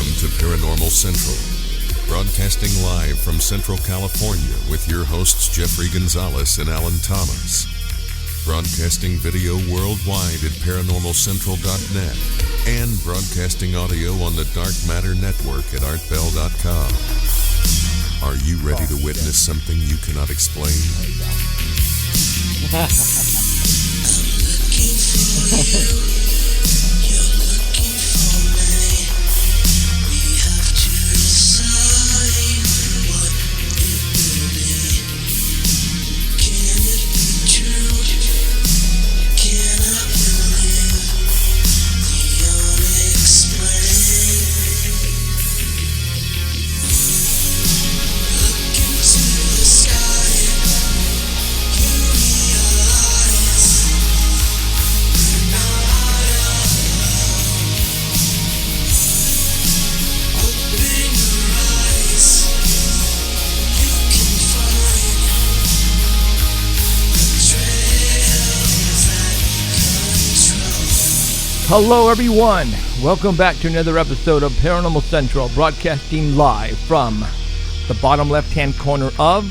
Welcome to Paranormal Central, broadcasting live from Central California with your hosts Jeffrey Gonzalez and Alan Thomas. Broadcasting video worldwide at ParanormalCentral.net and broadcasting audio on the Dark Matter Network at ArtBell.com. Are you ready to witness something you cannot explain? Hello everyone, welcome back to another episode of Paranormal Central, broadcasting live from the bottom left-hand corner of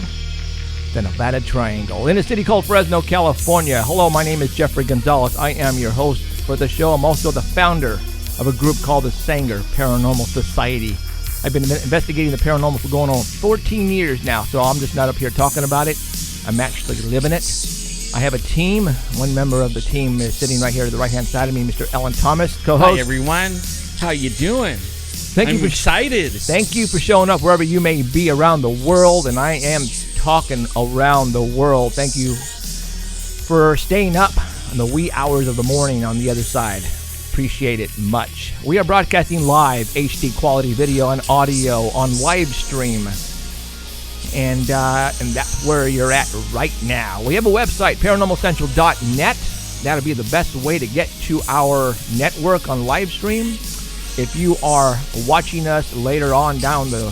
the Nevada Triangle in a city called Fresno, California. Hello, my name is Jeffrey Gonzalez. I am your host for the show. I'm also the founder of a group called the Sanger Paranormal Society. I've been investigating the paranormal for going on 14 years now, so I'm just not up here talking about it. I'm actually living it. I have a team. One member of the team is sitting right here to the right-hand side of me, Mr. Alan Thomas, co-host. Hi, everyone. How you doing? I'm excited. Thank you for showing up wherever you may be around the world, and I am talking around the world. Thank you for staying up in the wee hours of the morning on the other side. Appreciate it much. We are broadcasting live HD quality video and audio on live stream. And that's where you're at right now. We have a website, ParanormalCentral.net. That'll be the best way to get to our network on live stream. If you are watching us later on down the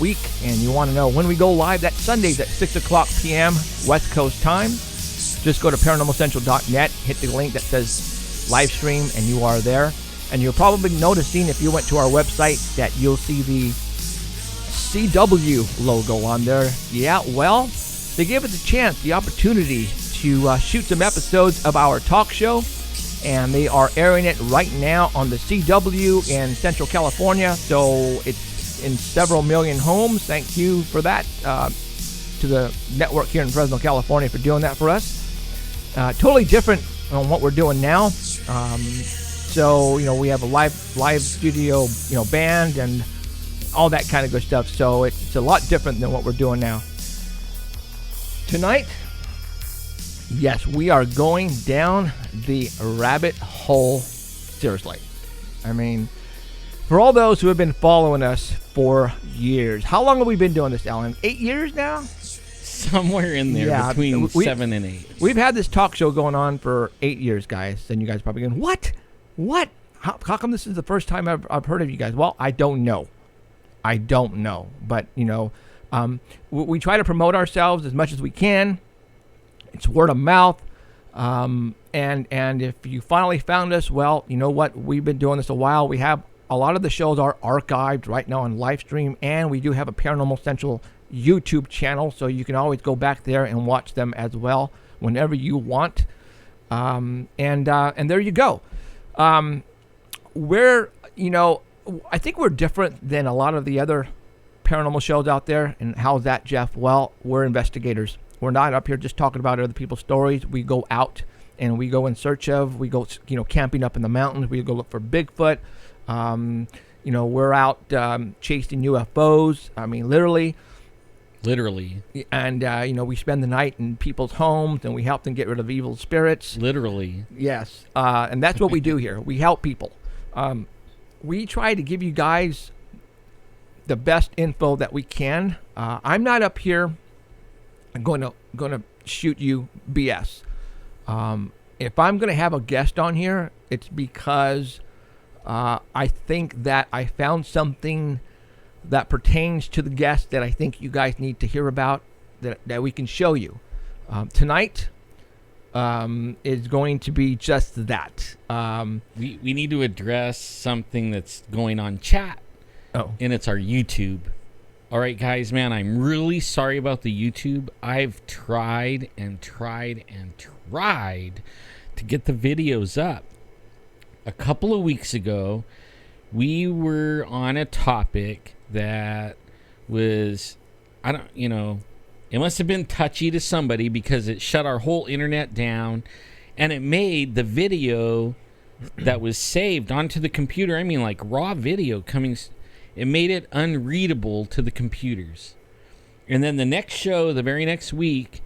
week and you want to know when we go live, that's Sundays at 6 o'clock p.m. West Coast time. Just go to ParanormalCentral.net, hit the link that says live stream, and you are there. And you're probably noticing if you went to our website that you'll see the CW logo on there. Yeah, well, they gave us a chance, the opportunity to shoot some episodes of our talk show, and they are airing it right now on the CW in Central California, so it's in several million homes. Thank you for that, to the network here in Fresno, California, for doing that for us. Totally different on what we're doing now. So, we have a live studio, band and all that kind of good stuff. So it's a lot different than what we're doing now. Tonight, yes, we are going down the rabbit hole. Seriously. I mean, for all those who have been following us for years. How long have we been doing this, Alan? 8 years now? Somewhere in there, between 7 and 8. We've had this talk show going on for 8 years, guys. And you guys are probably going, what? How come this is the first time I've heard of you guys? Well, I don't know. But, we try to promote ourselves as much as we can. It's word of mouth. And if you finally found us, well, you know what? We've been doing this a while. We have a lot of the shows are archived right now on live stream, and we do have a Paranormal Central YouTube channel, so you can always go back there and watch them as well whenever you want. And there you go. I think we're different than a lot of the other paranormal shows out there. And how's that, Jeff? Well, we're investigators. We're not up here just talking about other people's stories. We go out and we go in search of, we go, camping up in the mountains. We go look for Bigfoot. We're out chasing UFOs. I mean, literally. And, we spend the night in people's homes and we help them get rid of evil spirits. Literally. Yes. And that's what we do here. We help people. We try to give you guys the best info that we can. I'm not up here going to shoot you BS. If I'm going to have a guest on here, it's because I think that I found something that pertains to the guest that I think you guys need to hear about, that we can show you. Tonight is going to be just that. We need to address something that's going on chat. And it's our YouTube. All right, guys, man, I'm really sorry about the YouTube. I've tried and tried and tried to get the videos up. A couple of weeks ago, we were on a topic that was, it must have been touchy to somebody because it shut our whole internet down, and it made the video that was saved onto the computer, I mean like raw video coming, it made it unreadable to the computers. And then the next show, the very next week,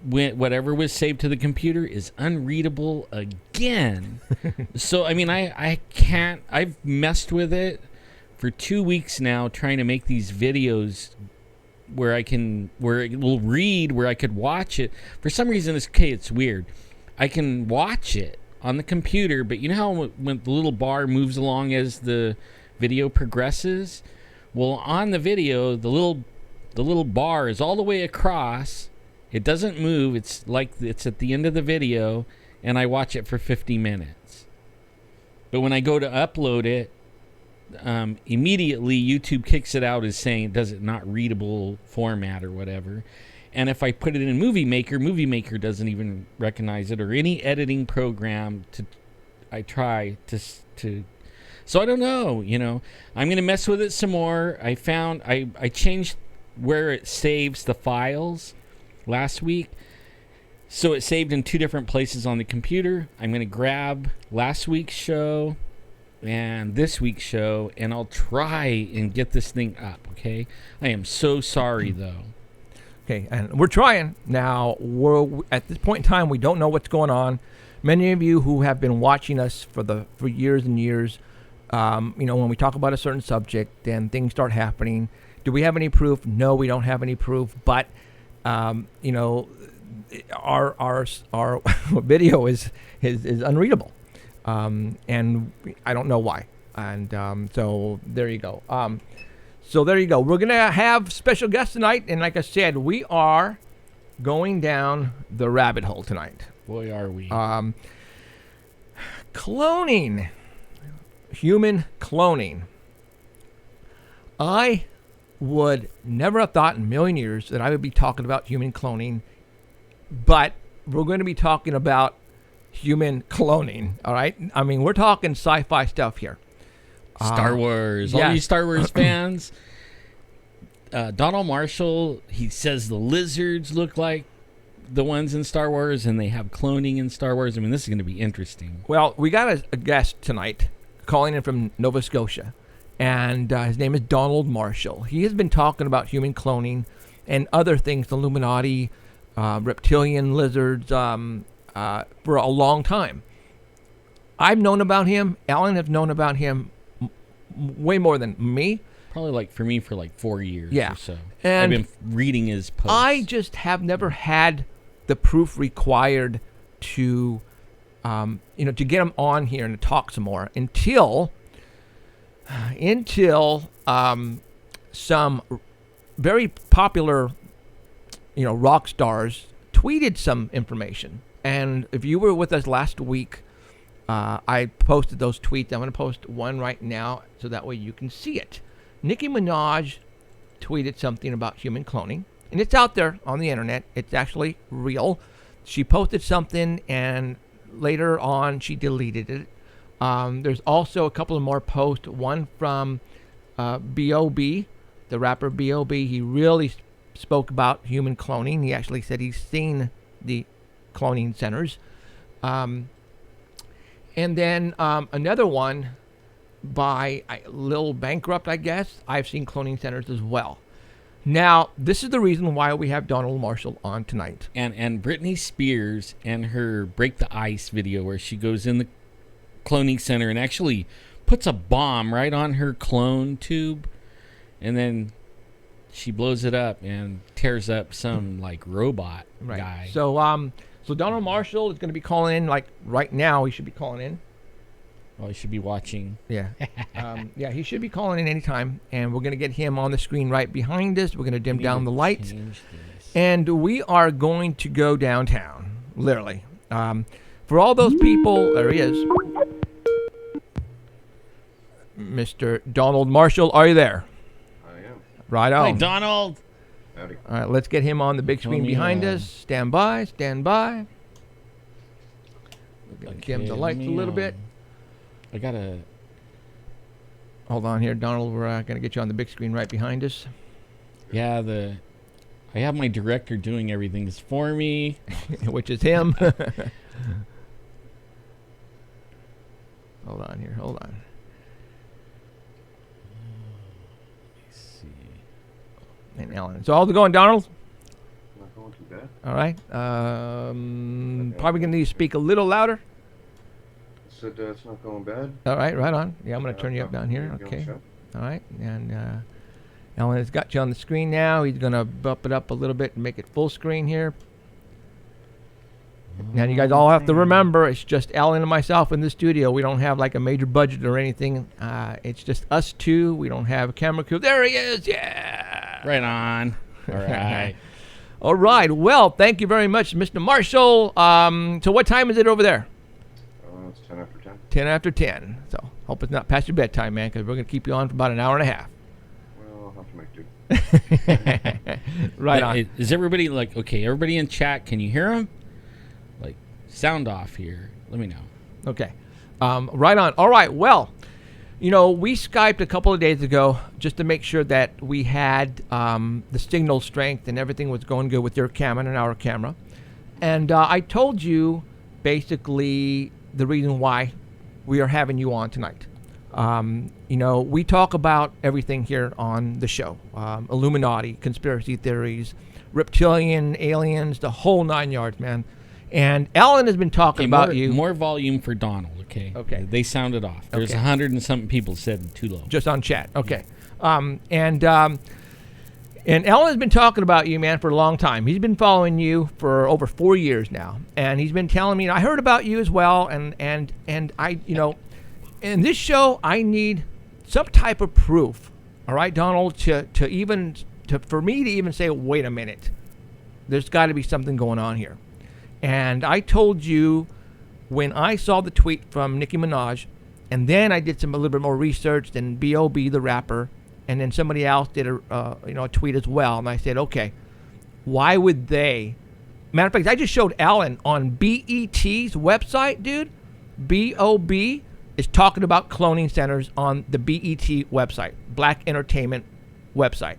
whatever was saved to the computer is unreadable again. So, I mean, I can't, I've messed with it for 2 weeks now trying to make these videos where it will read, where I could watch it. For some reason, it's weird. I can watch it on the computer, but you know how when the little bar moves along as the video progresses? Well, on the video, the little bar is all the way across. It doesn't move. It's like it's at the end of the video, and I watch it for 50 minutes. But when I go to upload it, immediately YouTube kicks it out as saying does it not readable format or whatever. And if I put it in Movie Maker doesn't even recognize it, or any editing program I try to. So I don't know, I'm going to mess with it some more. I found I changed where it saves the files last week. So it saved in 2 different places on the computer. I'm going to grab last week's show and this week's show, and I'll try and get this thing up, okay? I am so sorry, though. Okay, and we're trying. Now, at this point in time, we don't know what's going on. Many of you who have been watching us for years and years, when we talk about a certain subject, then things start happening. Do we have any proof? No, we don't have any proof. But, our video is unreadable. And I don't know why. And so there you go. We're going to have special guests tonight. And like I said, we are going down the rabbit hole tonight. Boy, are we. Cloning. Human cloning. I would never have thought in a million years that I would be talking about human cloning. But we're going to be talking about human cloning. All right? I mean, we're talking sci-fi stuff here. Star Wars. Yes. All you Star Wars fans. Donald Marshall, he says the lizards look like the ones in Star Wars, and they have cloning in Star Wars. I mean, this is going to be interesting. Well, we got a guest tonight calling in from Nova Scotia, and his name is Donald Marshall. He has been talking about human cloning and other things, Illuminati, reptilian lizards, for a long time. I've known about him. Alan has known about him way more than me. Probably for me for 4 years or so. And I've been reading his posts. I just have never had the proof required to, to get him on here and to talk some more until some very popular, rock stars tweeted some information. And if you were with us last week, I posted those tweets. I'm going to post one right now so that way you can see it. Nicki Minaj tweeted something about human cloning, and it's out there on the internet. It's actually real. She posted something, and later on she deleted it. There's also a couple of more posts. One from B.O.B., the rapper B.O.B. He really spoke about human cloning. He actually said he's seen the cloning centers. And then another one by Lil Bankrupt, I guess. I've seen cloning centers as well. Now, this is the reason why we have Donald Marshall on tonight. And Britney Spears and her Break the Ice video where she goes in the cloning center and actually puts a bomb right on her clone tube, and then she blows it up and tears up some robot guy. So Donald Marshall is going to be calling in right now. He should be calling in. Well, he should be watching. Yeah. He should be calling in anytime. And we're going to get him on the screen right behind us. We're going to dim down the lights. And we are going to go downtown, literally. For all those people, there he is. Mr. Donald Marshall, are you there? I am. Right on. Hi, Donald. Howdy. All right, let's get him on the big screen behind us. Stand by, stand by. We're going to dim the lights a little bit. I got to... Hold on here, Donald. We're going to get you on the big screen right behind us. Yeah, I have my director doing everything for me. Which is him. Hold on here, hold on. Let's see. And Alan. So how's it going, Donald? Not going too bad. All right. Probably going to need to speak a little louder. I said it's not going bad. All right, right on. Yeah, I'm going to turn you up down here. Okay. All right. And Alan has got you on the screen now. He's going to bump it up a little bit and make it full screen here. Now, you guys all have to remember, it's just Alan and myself in the studio. We don't have like a major budget or anything. It's just us two. We don't have a camera crew. There he is. Yeah. Right on. All right. All right. Well, thank you very much, Mr. Marshall. So what time is it over there? It's 10 after 10. 10 after 10. So hope it's not past your bedtime, man, because we're going to keep you on for about an hour and a half. Well, I'll have to make do. Right on. Is everybody like, okay, everybody in chat, can you hear him? Like, sound off here. Let me know. Okay. Right on. All right. Well, we Skyped a couple of days ago just to make sure that we had the signal strength and everything was going good with your camera and our camera. And I told you basically the reason why we are having you on tonight. We talk about everything here on the show. Illuminati, conspiracy theories, reptilian, aliens, the whole 9 yards, man. And Alan has been talking about you. More volume for Donald, okay? Okay. They sounded off. There's 100 and something people said too low. Just on chat, okay. And Alan has been talking about you, man, for a long time. He's been following you for over 4 years now. And he's been telling me, I heard about you as well. And I, in this show, I need some type of proof, all right, Donald, for me to even say, wait a minute, there's got to be something going on here. And I told you when I saw the tweet from Nicki Minaj, and then I did a little bit more research, and B.O.B., the rapper, and then somebody else did a tweet as well, and I said, okay, why would they? Matter of fact, I just showed Alan on BET's website, dude. B.O.B. is talking about cloning centers on the BET website, Black Entertainment website.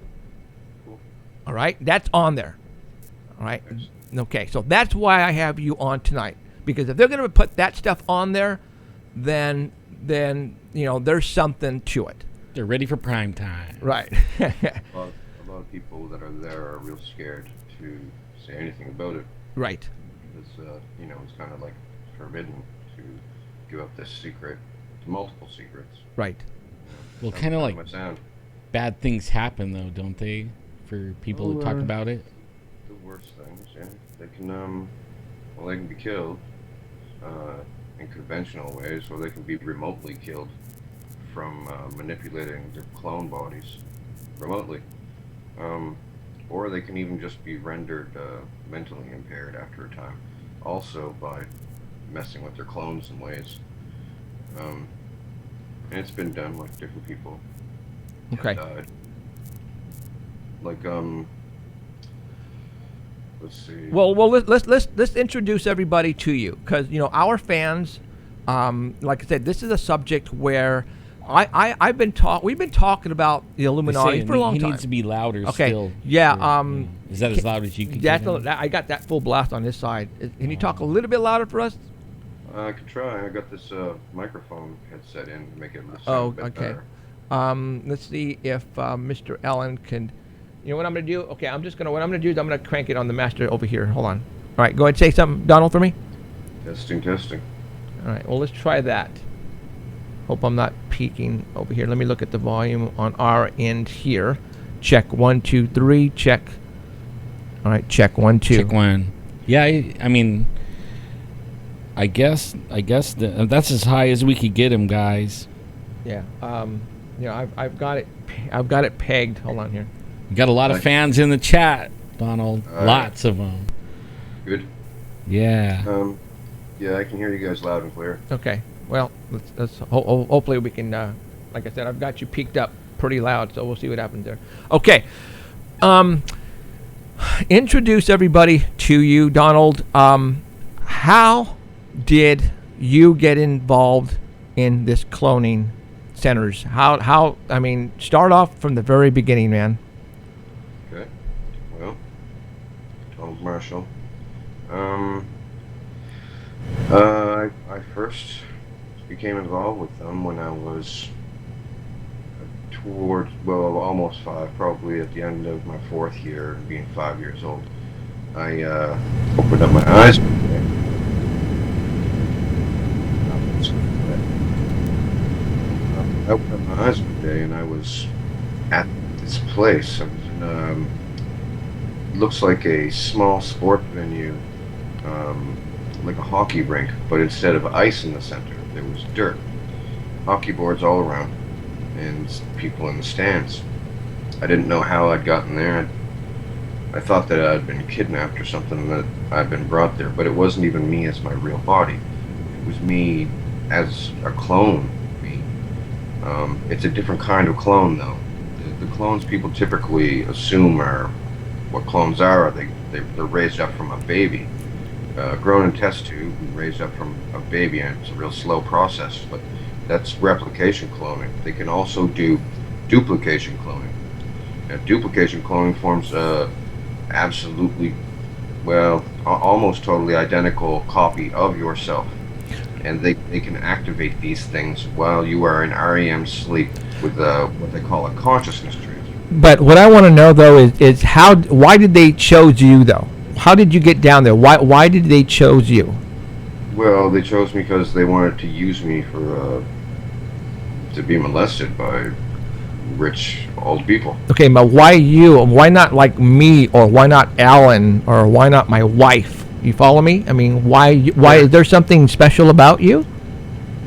Cool. All right, that's on there. All right. Yes. Okay, so that's why I have you on tonight. Because if they're going to put that stuff on there, then there's something to it. They're ready for prime time. Right. A lot of people that are there are real scared to say anything about it. Right. Because, it's kind of like forbidden to give up this secret, multiple secrets. Right. Well, kind of like sound. bad things happen, though, don't they? For people to talk about it. The worst things, yeah. They can, they can be killed in conventional ways, or they can be remotely killed from manipulating their clone bodies remotely. Or they can even just be rendered mentally impaired after a time, also by messing with their clones in ways. And it's been done, like different people Okay. have died. Like, let's see. Well, let's introduce everybody to you, because our fans, like I said, this is a subject where we've been talking about the Illuminati for a long time. He needs to be louder. Okay. Still. Yeah. Is that as loud as you can? I got that full blast on this side. Can you talk a little bit louder for us? I could try. I got this microphone headset in to make it sound a bit better. Let's see if Mr. Allen can. You know what I'm going to do? Okay, what I'm going to do is I'm going to crank it on the master over here. Hold on. All right, go ahead and say something, Donald, for me. Testing. All right, well, let's try that. Hope I'm not peaking over here. Let me look at the volume on our end here. Check 1, 2, 3. Check. All right, check 1, 2. Check 1. Yeah, I mean, I guess that's as high as we could get him, guys. Yeah. I've got it pegged. Hold on here. We got a lot of fans in the chat, Donald. Lots of them. Good. Yeah. Yeah, I can hear you guys loud and clear. Okay. Well, let's hopefully we can. Like Like I said, I've got you peaked up pretty loud, so we'll see what happens there. Okay. Introduce everybody to you, Donald. How did you get involved in this cloning centers? How? I mean, start off from the very beginning, man. Okay. Well, Donald Marshall. I first became involved with them when I was almost 5, probably at the end of my 4th year, being 5 years old. I opened up my eyes one day. I opened up my eyes one day and I was at this place. I was in, looks like a small sport venue, like a hockey rink, but instead of ice in the center, there was dirt. Hockey boards all around, and people in the stands. I didn't know how I'd gotten there. I thought that I'd been kidnapped or something, that I'd been brought there, but it wasn't even me as my real body. It was me as a clone. It's a different kind of clone, though. The clones people typically assume are what clones are. They're raised up from a baby, grown in test tube, and raised up from a baby, and it's a real slow process. But that's replication cloning. They can also do duplication cloning. Now, duplication cloning forms absolutely, almost totally identical copy of yourself. And they can activate these things while you are in REM sleep with what they call a consciousness trance. But what I want to know, though, is why did they chose you, though? How did you get down there? Why did they chose you? Well, they chose me because they wanted to use me for to be molested by rich old people. Okay, but why you? Why not like me, or why not Alan, or why not my wife? You follow me? I mean, why is there something special about you?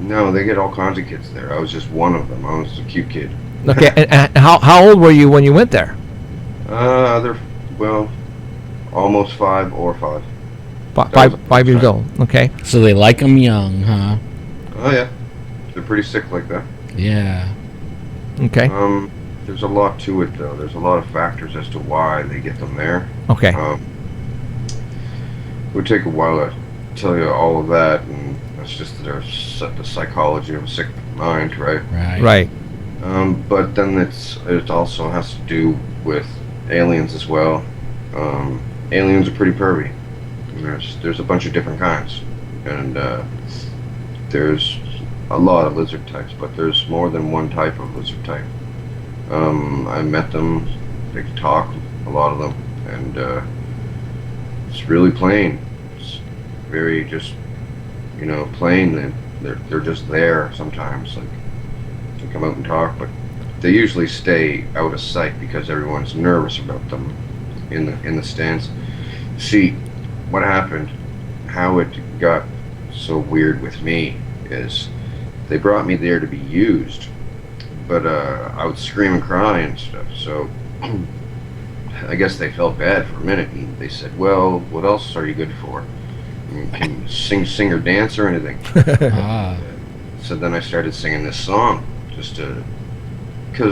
No, they get all kinds of kids there. I was just one of them. I was a cute kid. Okay, and how old were you when you went there? Almost 5 or 5. Five years old. Okay. So they like them young, huh? Oh yeah, they're pretty sick like that. Yeah. Okay. There's a lot to it, though. There's a lot of factors as to why they get them there. Okay. It would take a while to tell you all of that, and that's just the psychology of a sick mind, right? Right. But then it also has to do with aliens as well. Aliens are pretty pervy. There's a bunch of different kinds, and there's a lot of lizard types, but there's more than one type of lizard type. I met them. They can talk, a lot of them, and it's really plain. It's very just, plain. And they're just there sometimes. Like, they come out and talk, but they usually stay out of sight because everyone's nervous about them in the stands. See, what happened, how it got so weird with me is they brought me there to be used, but I would scream and cry and stuff. So I guess they felt bad for a minute, and they said, "Well, what else are you good for? Can you sing or dance or anything?" So then I started singing this song, because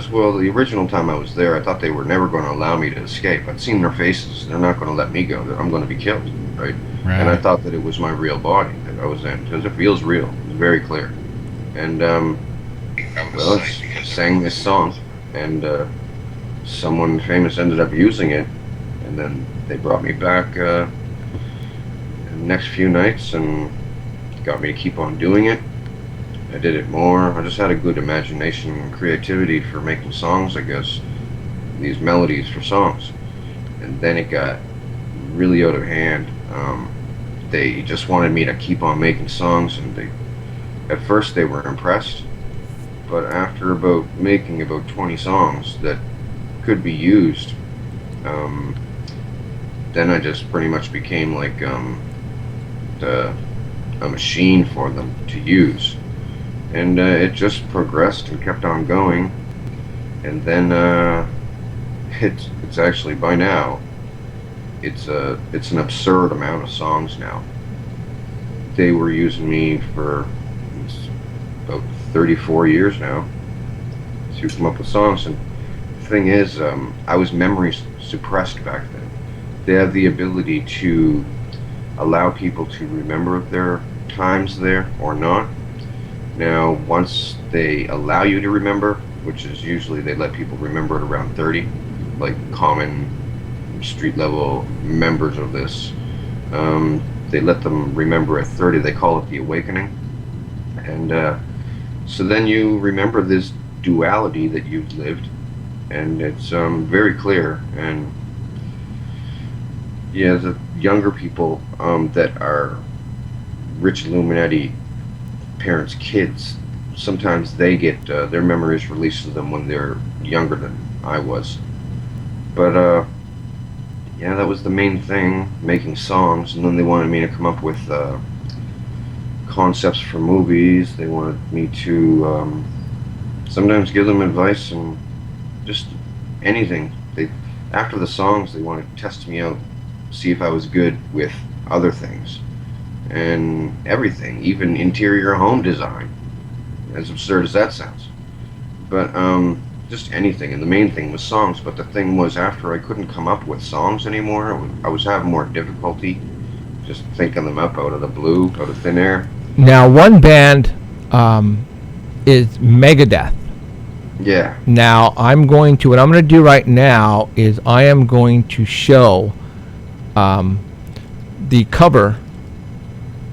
the original time I was there, I thought they were never going to allow me to escape. I'd seen their faces; they're not going to let me go. I'm going to be killed, right? And I thought that it was my real body that I was in, because it feels real. It's very clear. And I sang this song, and someone famous ended up using it, and then they brought me back the next few nights and got me to keep on doing it. I did it more. I just had a good imagination and creativity for making songs, I guess, these melodies for songs. And then it got really out of hand. They just wanted me to keep on making songs, and at first they were impressed, but after making about 20 songs that could be used, then I just pretty much became like a machine for them to use. And it just progressed and kept on going, and then it's actually, by now, it's an absurd amount of songs now. They were using me for about 34 years now, to come up with songs. And the thing is, I was memory suppressed back then. They have the ability to allow people to remember their times there or not. Now, once they allow you to remember, which is usually they let people remember at around 30, like common street level members of this, they let them remember at 30. They call it the awakening. And so then you remember this duality that you've lived, and it's very clear. And yeah, the younger people that are rich Illuminati parents' kids, sometimes they get their memories released to them when they're younger than I was. But yeah, that was the main thing, making songs. And then they wanted me to come up with concepts for movies. They wanted me to sometimes give them advice and just anything. After the songs, they wanted to test me out, see if I was good with other things and everything, even interior home design, as absurd as that sounds. But just anything. And the main thing was songs. But the thing was, after I couldn't come up with songs anymore, I was having more difficulty just thinking them up out of the blue, out of thin air. Now, one band is Megadeth. Yeah. Now, what I'm going to do right now is I am going to show the cover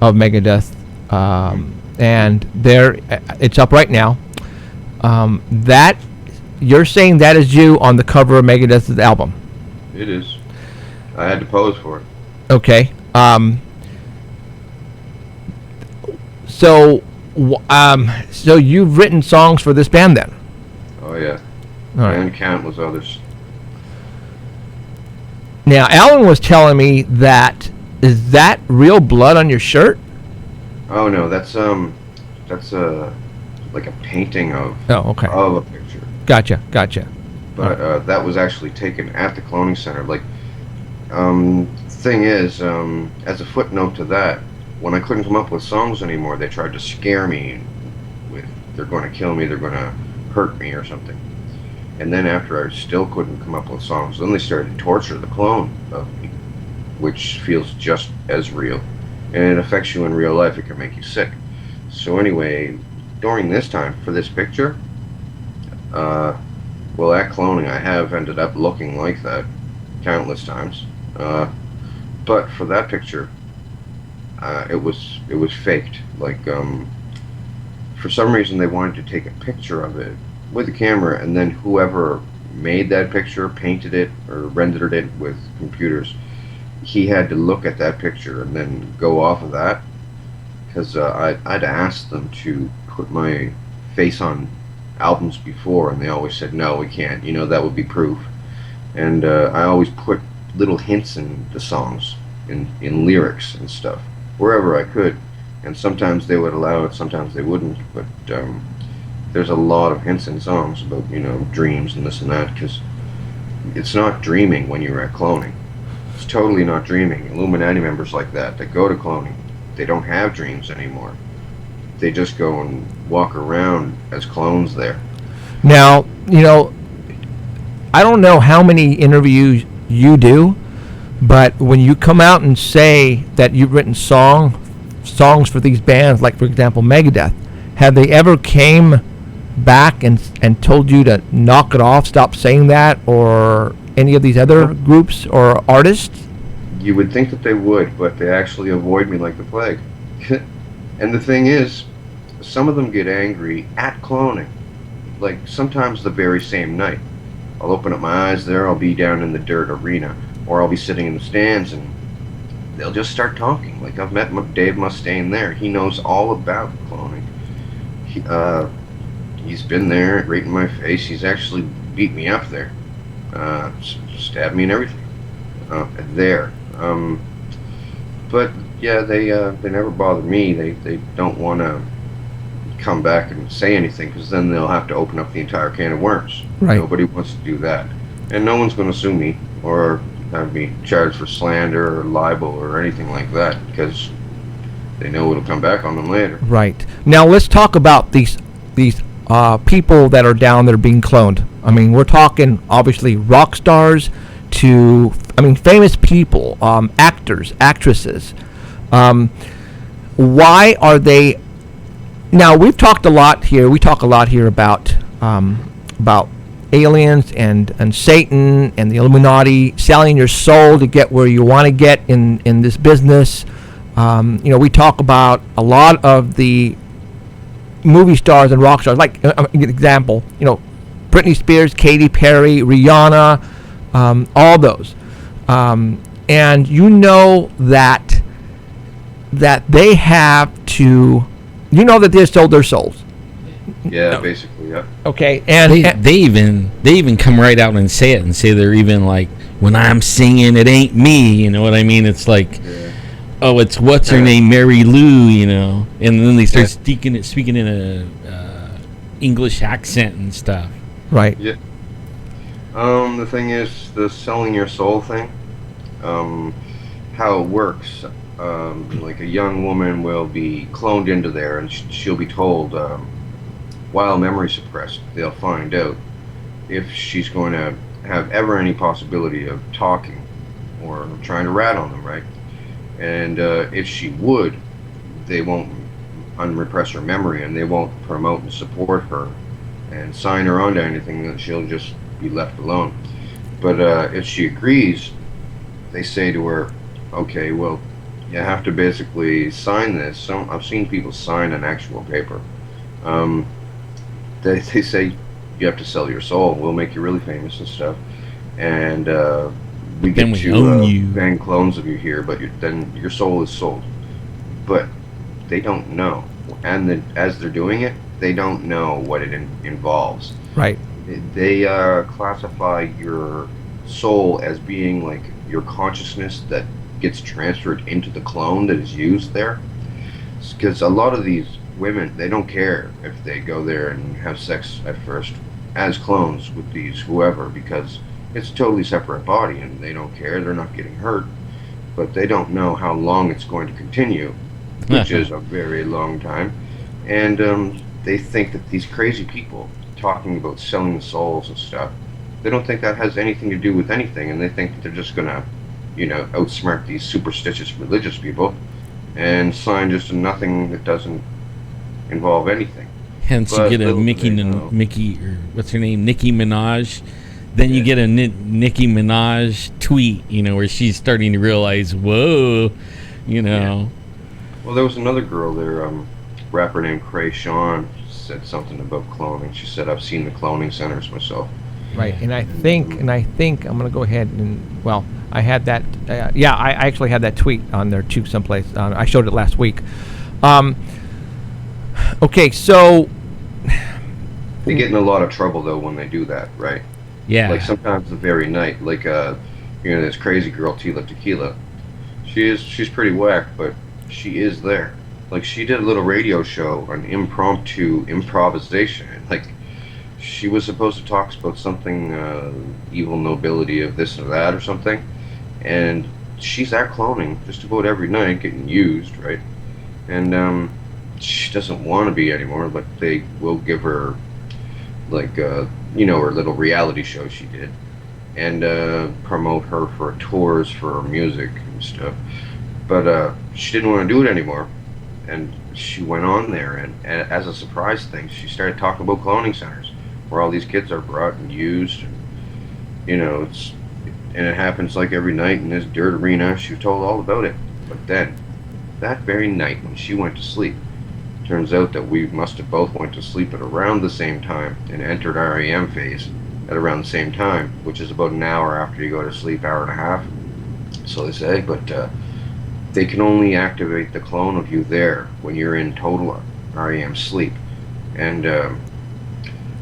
of Megadeth, and it's up right now. That you're saying that is you on the cover of Megadeth's album? It is. I had to pose for it. Okay. So you've written songs for this band then? Oh yeah. All right. And countless others. Now, Alan was telling me is that real blood on your shirt? Oh no, that's like a painting of okay. of a picture. Gotcha. But that was actually taken at the cloning center. Like, thing is, as a footnote to that, when I couldn't come up with songs anymore, they tried to scare me with they're going to kill me, they're going to hurt me or something. And then after I still couldn't come up with songs, then they started to torture the clone of me, which feels just as real. And it affects you in real life. It can make you sick. So anyway, during this time, for this picture, well, at cloning, I have ended up looking like that countless times. But for that picture, it was faked. Like, for some reason, they wanted to take a picture of it with the camera, and then whoever made that picture, painted it, or rendered it with computers, he had to look at that picture and then go off of that, because I'd asked them to put my face on albums before, and they always said, no, we can't, that would be proof. And I always put little hints in the songs, in lyrics and stuff, wherever I could, and sometimes they would allow it, sometimes they wouldn't. But there's a lot of hints in songs about dreams and this and that, because it's not dreaming when you're at cloning. It's totally not dreaming. Illuminati members like that go to cloning, they don't have dreams anymore. They just go and walk around as clones there. Now, I don't know how many interviews you do, but when you come out and say that you've written songs for these bands, like for example Megadeth, have they ever came back and told you to knock it off, stop saying that, or any of these other groups or artists? You would think that they would, but they actually avoid me like the plague. And the thing is, some of them get angry at cloning. Like, sometimes the very same night. I'll open up my eyes there, I'll be down in the dirt arena, or I'll be sitting in the stands, and they'll just start talking. Like, I've met Dave Mustaine there. He knows all about cloning. He's been there, right in my face. He's actually beat me up there. Stabbed me and everything. There. But yeah, they never bother me. They don't want to come back and say anything, because then they'll have to open up the entire can of worms. Right. Nobody wants to do that, and no one's going to sue me or have me charged for slander or libel or anything like that, because they know it'll come back on them later. Right. Now let's talk about these people that are down there being cloned. I mean, we're talking obviously rock stars to, famous people, actors, actresses. Why are they? Now we talk a lot here about aliens and Satan and the Illuminati selling your soul to get where you want to get in this business. We talk about a lot of the movie stars and rock stars, like an example, Britney Spears, Katy Perry, Rihanna, all those, and that they have to, that they sold their souls. Yeah, basically, yeah. Okay, and they even come right out and say it, and say they're even like, when I'm singing, it ain't me. You know what I mean? It's like, oh, it's what's her name, Mary Lou, and then they start speaking in a English accent and stuff. Right. Yeah. The thing is, the selling your soul thing, how it works, like a young woman will be cloned into there, and she'll be told, while memory suppressed, they'll find out if she's going to have ever any possibility of talking or trying to rat on them, right? And if she would, they won't unrepress her memory, and they won't promote and support her and sign her onto anything. That she'll just be left alone. But if she agrees, they say to her, okay, well, you have to basically sign this. I've seen people sign an actual paper. They say you have to sell your soul. We'll make you really famous and stuff, and we get to bang clones of you here, but then your soul is sold. But they don't know, and as they're doing it, they don't know what it involves. Right. They classify your soul as being like your consciousness that gets transferred into the clone that is used there. Because a lot of these women, they don't care if they go there and have sex at first as clones with these whoever, because it's a totally separate body and they don't care. They're not getting hurt, but they don't know how long it's going to continue, which is a very long time. And they think that these crazy people talking about selling the souls and stuff, they don't think that has anything to do with anything, and they think that they're just gonna, outsmart these superstitious religious people and sign just a nothing that doesn't involve anything. Hence, you get a Mickey, or what's her name, Nicki Minaj. Then you get a Nicki Minaj tweet, where she's starting to realize, whoa, Yeah. Well, there was another girl there, rapper named Cray Sean, said something about cloning. She said, I've seen the cloning centers myself. Right, and I think I'm going to go ahead and, well, I had that, I actually had that tweet on there too someplace. I showed it last week. Okay, so... They get in a lot of trouble, though, when they do that, right? Yeah. Like, sometimes the very night, like, this crazy girl, Tila Tequila, she's pretty whack, but she is there. Like, she did a little radio show, an impromptu improvisation. Like, she was supposed to talk about something, evil nobility of this or that or something, and she's at cloning just about every night, getting used, right? And she doesn't want to be anymore, but they will give her, like, her little reality show she did, and promote her for tours for her music and stuff. But she didn't want to do it anymore, and she went on there, and as a surprise thing, she started talking about cloning centers, where all these kids are brought and used, and it happens like every night in this dirt arena. She was told all about it. But then, that very night when she went to sleep, turns out that we must have both went to sleep at around the same time and entered REM phase at around the same time, which is about an hour after you go to sleep, hour and a half, so they say. But they can only activate the clone of you there when you're in total REM sleep. And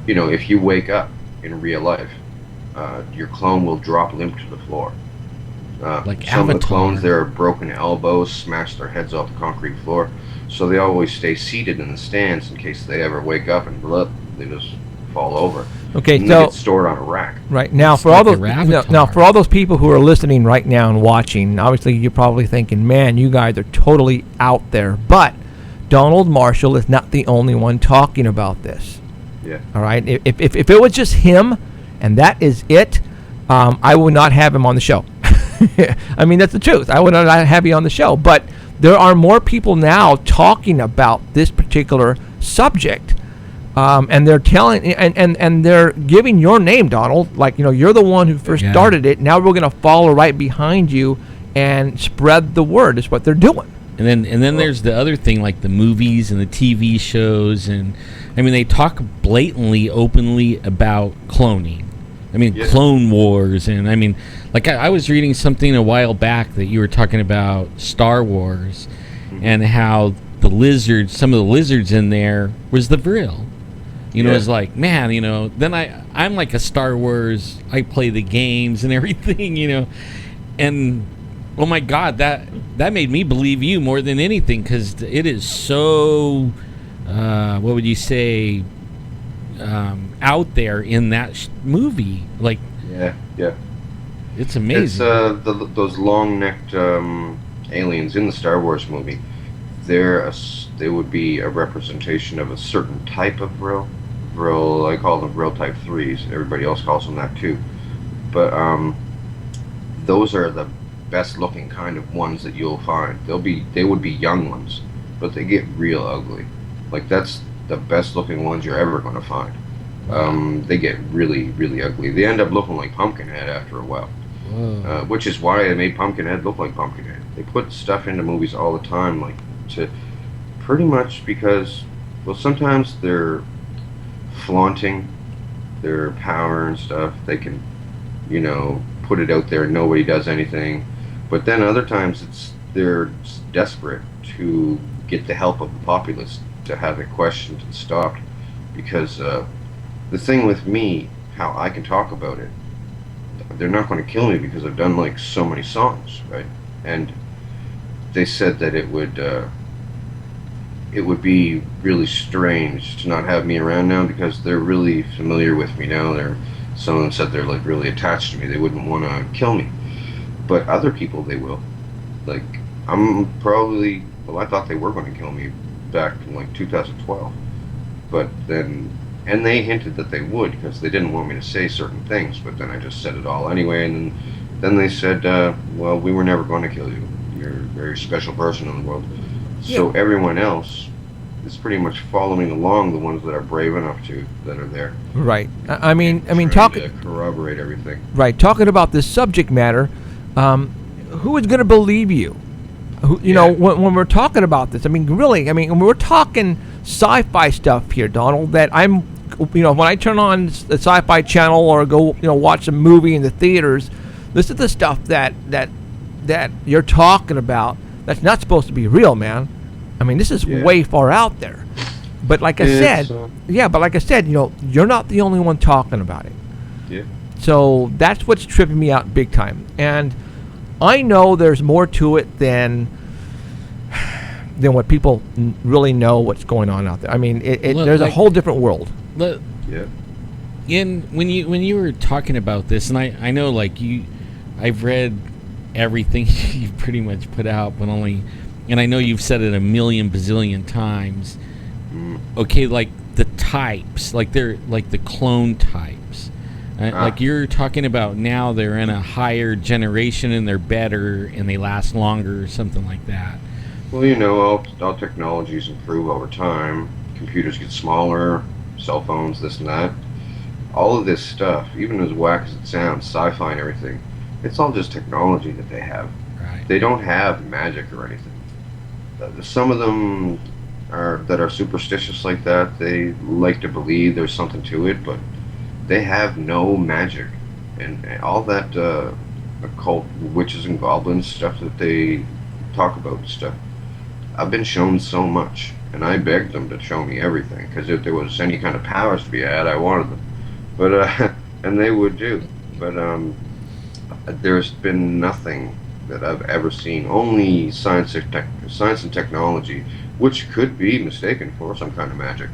if you wake up in real life, your clone will drop limp to the floor. Like some Avatar. of the clones, their broken elbows, smash their heads off the concrete floor, so they always stay seated in the stands in case they ever wake up and they just fall over. Okay, and so they get stored on a rack. Right now, for all those people who are listening right now and watching, obviously you're probably thinking, "Man, you guys are totally out there." But Donald Marshall is not the only one talking about this. Yeah. All right. If it was just him, and that is it, I would not have him on the show. I mean, that's the truth. I would not have you on the show. But there are more people now talking about this particular subject, and they're telling and they're giving your name, Donald. Like, you're the one who first started it. Now we're going to follow right behind you and spread the word. Is what they're doing. And then there's the other thing, like the movies and the TV shows, and I mean, they talk blatantly, openly about cloning. I mean, Clone Wars, and I mean, like I was reading something a while back that you were talking about Star Wars, and how some of the lizards in there was the Vril. It's like, man, then I'm like a Star Wars, I play the games and everything, and oh my God, that made me believe you more than anything, because it is so, what would you say, out there in that movie. Like, yeah, it's amazing. It's those long-necked aliens in the Star Wars movie. They would be a representation of a certain type of Vril. I call them Vril Type 3s. Everybody else calls them that too. But those are the best looking kind of ones that you'll find. They would be young ones, but they get real ugly. Like, that's the best looking ones you're ever going to find. They get really, really ugly. They end up looking like Pumpkinhead after a while, which is why they made Pumpkinhead look like Pumpkinhead. They put stuff into movies all the time, like, to pretty much because, well, sometimes they're flaunting their power and stuff. They can, put it out there and nobody does anything. But then other times they're desperate to get the help of the populace to have it questioned and stopped. Because the thing with me, how I can talk about it, they're not going to kill me because I've done like so many songs, right? And they said that it would be really strange to not have me around now, because they're really familiar with me now. Some of them said they're like really attached to me. They wouldn't want to kill me. But other people, they will. Like, I thought they were going to kill me back in like 2012. But then, and they hinted that they would, because they didn't want me to say certain things, but then I just said it all anyway, and then they said, well, we were never going to kill you. You're a very special person in the world. So everyone else is pretty much following along, the ones that are brave enough that are there. Right. I mean, talking to corroborate everything. Right. Talking about this subject matter, who is going to believe you? When we're talking about this, I mean, really, when we're talking sci-fi stuff here, Donald, that I'm, when I turn on the Sci-Fi Channel or go, watch a movie in the theaters, this is the stuff that you're talking about. That's not supposed to be real, man. I mean, this is way far out there. But like I said, you're not the only one talking about it. Yeah. So that's what's tripping me out big time. And I know there's more to it than what people really know what's going on out there. I mean, there's a whole different world. Yeah. When you were talking about this, and I know, like, I've read everything you've pretty much put out, but and I know you've said it a million bazillion times. Okay, like the types, like they're like the clone types. Like you're talking about now, they're in a higher generation and they're better and they last longer or something like that. Well, all technologies improve over time. Computers get smaller, cell phones, this and that. All of this stuff, even as whack as it sounds, sci-fi and everything, it's all just technology that they have. Right. They don't have magic or anything. Some of them that are superstitious like that, they like to believe there's something to it, but they have no magic. And all that occult witches and goblins stuff that they talk about and stuff, I've been shown so much, and I begged them to show me everything, because if there was any kind of powers to be had, I wanted them. But and they would do. But there's been nothing that I've ever seen. Only science and technology, which could be mistaken for some kind of magic,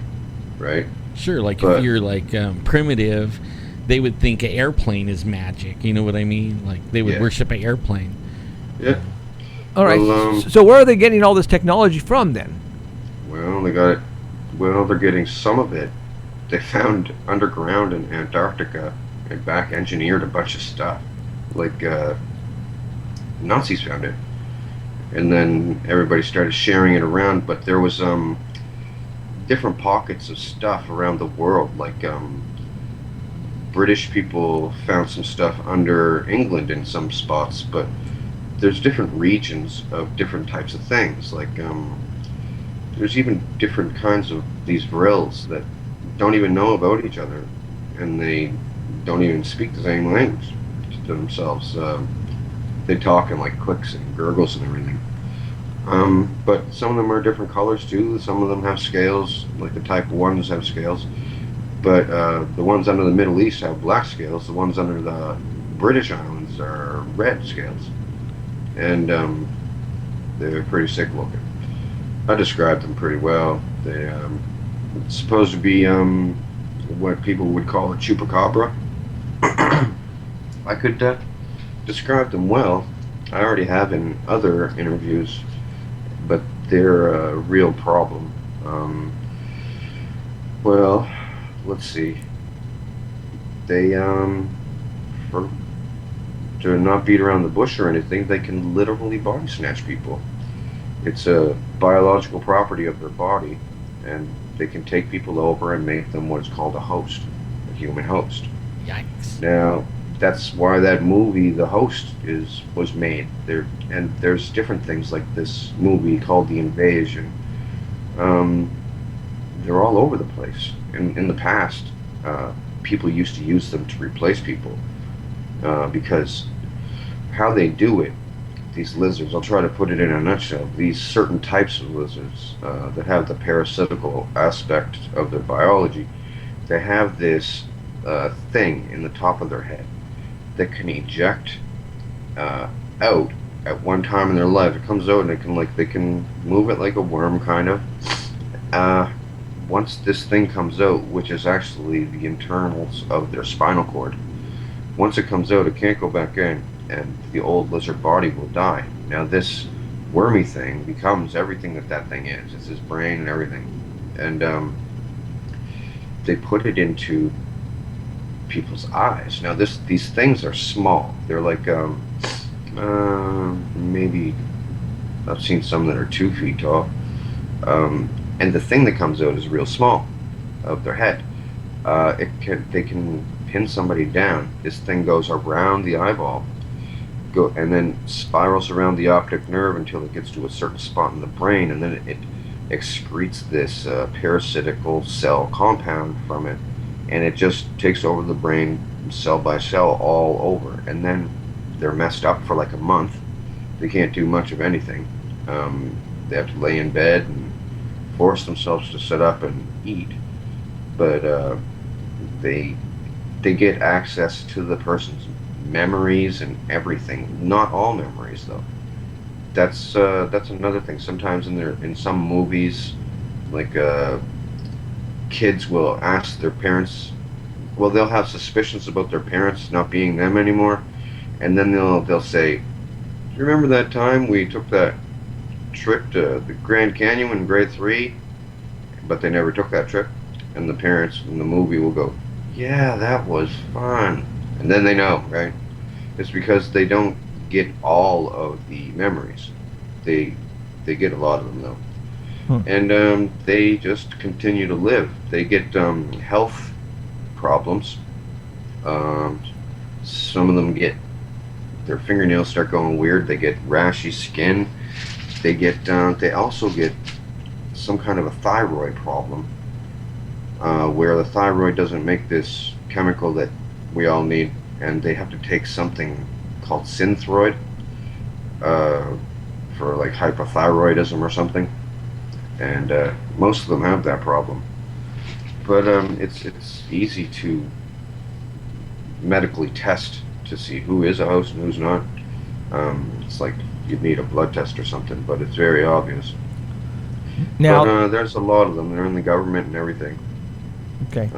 right? Sure, if you're like primitive, they would think an airplane is magic. You know what I mean? Like they would worship an airplane. Yeah. All right. Well, so where are they getting all this technology from then? Well, they got it. Well, they're getting some of it they found underground in Antarctica and back engineered a bunch of stuff. Like Nazis found it, and then everybody started sharing it around. But there was different pockets of stuff around the world. Like British people found some stuff under England in some spots, but there's different regions of different types of things. Like there's even different kinds of these Vrills that don't even know about each other, and they don't even speak the same language to themselves. They talk in like clicks and gurgles and everything. But some of them are different colors too. Some of them have scales, like the type 1s have scales. But the ones under the Middle East have black scales. The ones under the British Islands are red scales. And they're pretty sick looking. I described them pretty well. They supposed to be what people would call a chupacabra. I could describe them well. I already have in other interviews, but they're a real problem. Well, let's see. They for to not beat around the bush or anything, they can literally body snatch people. It's a biological property of their body, and they can take people over and make them what is called a host, a human host. Yikes. Now, that's why that movie, The Host, was made. And there's different things like this movie called The Invasion. They're all over the place. In the past, people used to use them to replace people because how they do it, these lizards, I'll try to put it in a nutshell, these certain types of lizards that have the parasitical aspect of their biology, they have this thing in the top of their head that can eject out at one time in their life. It comes out and they can move it like a worm, kind of. Once this thing comes out, which is actually the internals of their spinal cord, once it comes out, it can't go back in, and the old lizard body will die. Now this wormy thing becomes everything that thing is. It's his brain and everything. And they put it into people's eyes. Now these things are small. They're like maybe I've seen some that are 2 feet tall. And the thing that comes out is real small of their head. They can pin somebody down. This thing goes around the eyeball, and then spirals around the optic nerve until it gets to a certain spot in the brain, and then it excretes this parasitical cell compound from it, and it just takes over the brain cell by cell all over, and then they're messed up for like a month. They can't do much of anything. They have to lay in bed and force themselves to sit up and eat, but they get access to the person's memories and everything. Not all memories, though. That's another thing. Sometimes in some movies, like kids will ask their parents. Well, they'll have suspicions about their parents not being them anymore, and then they'll say, "Do you remember that time we took that trip to the Grand Canyon in grade 3?" But they never took that trip, and the parents in the movie will go, "Yeah, that was fun," and then they know, right? It's because they don't get all of the memories. They get a lot of them though, and they just continue to live. They get health problems. Some of them get their fingernails start going weird. They get rashy skin. They also get some kind of a thyroid problem, where the thyroid doesn't make this chemical that we all need, and they have to take something called Synthroid for like hypothyroidism or something, and most of them have that problem. But it's easy to medically test to see who is a host and who's not. It's like you'd need a blood test or something, but it's very obvious. Now, but there's a lot of them. They're in the government and everything. Okay.